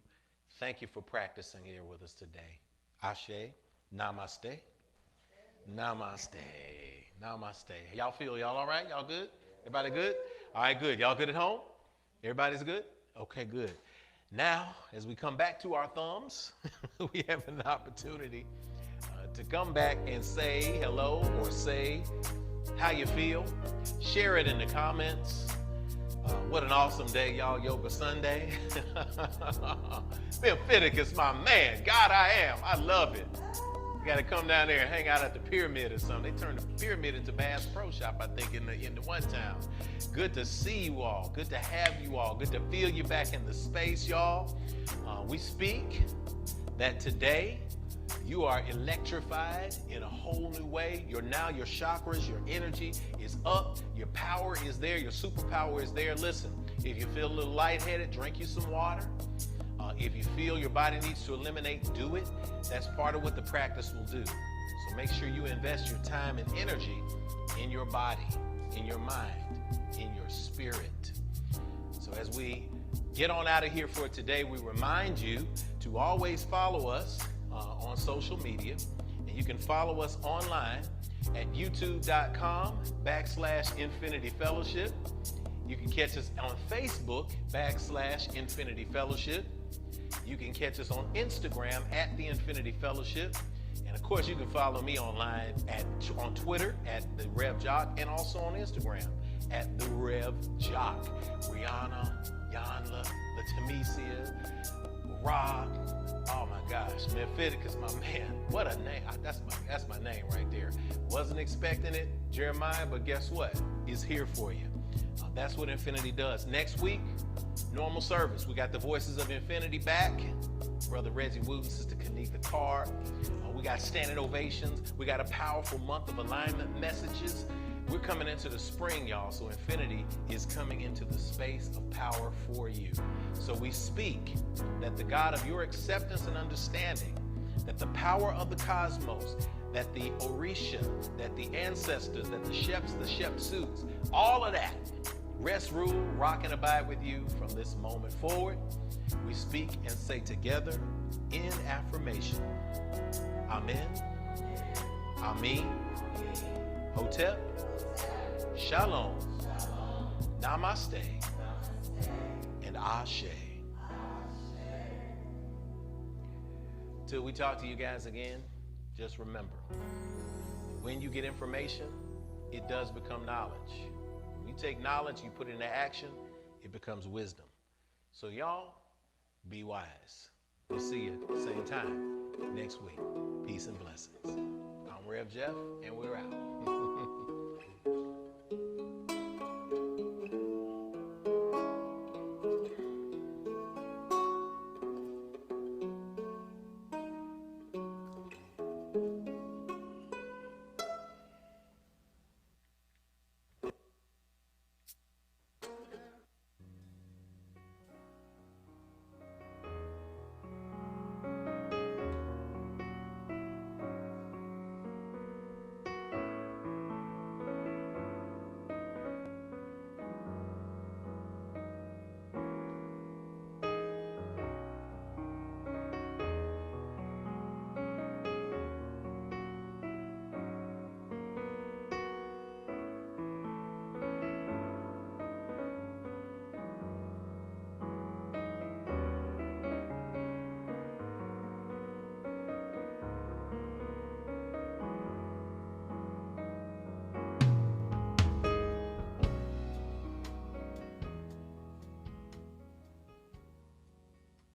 Thank you for practicing here with us today. Ashe, namaste, namaste, namaste. Y'all all right? Y'all good? Everybody good? All right, good. Y'all good at home? Everybody's good? Okay, good. Now, as we come back to our thumbs, we have an opportunity to come back and say hello or say how you feel. Share it in the comments. What an awesome day, y'all. Yoga Sunday. Infinititude, my man. God, I am. I love it. You got to come down there and hang out at the Pyramid or something. They turned the Pyramid into Bass Pro Shop, I think, in the one town. Good to see you all. Good to have you all. Good to feel you back in the space, y'all. We speak that today you are electrified in a whole new way. Your chakras, your energy is up. Your power is there. Your superpower is there. Listen, if you feel a little lightheaded, drink you some water. If you feel your body needs to eliminate, do it. That's part of what the practice will do. So make sure you invest your time and energy in your body, in your mind, in your spirit. So as we get on out of here for today, we remind you to always follow us on social media. And you can follow us online at youtube.com/Infinity Fellowship. You can catch us on Facebook /Infinity Fellowship. You can catch us on Instagram at the Infinity Fellowship. And of course, you can follow me online on Twitter at the Rev Jock, and also on Instagram at the Rev Jock. Rihanna, Yanla, Latamisia, Rock. Oh my gosh, man, Infinititude, my man. What a name. That's my name right there. Wasn't expecting it, Jeremiah, but guess what? It's here for you. That's what Infinity does. Next week, normal service. We got the Voices of Infinity back. Brother Reggie Wooten, Sister Carr. We got standing ovations. We got a powerful month of alignment messages. We're coming into the spring, y'all, so Infinity is coming into the space of power for you. So we speak that the God of your acceptance and understanding, that the power of the cosmos, that the Orisha, that the ancestors, that the Sheps, the Shepsuits, all of that, rest, rule, rock, and abide with you from this moment forward. We speak and say together in affirmation. Amen. Amen. Hotep. Shalom. Namaste. Ashe. Till we talk to you guys again, just remember, when you get information, it does become knowledge. When you take knowledge, you put it into action, it becomes wisdom. So y'all, be wise. We'll see you same time next week. Peace and blessings. I'm Rev Jeff, and we're out.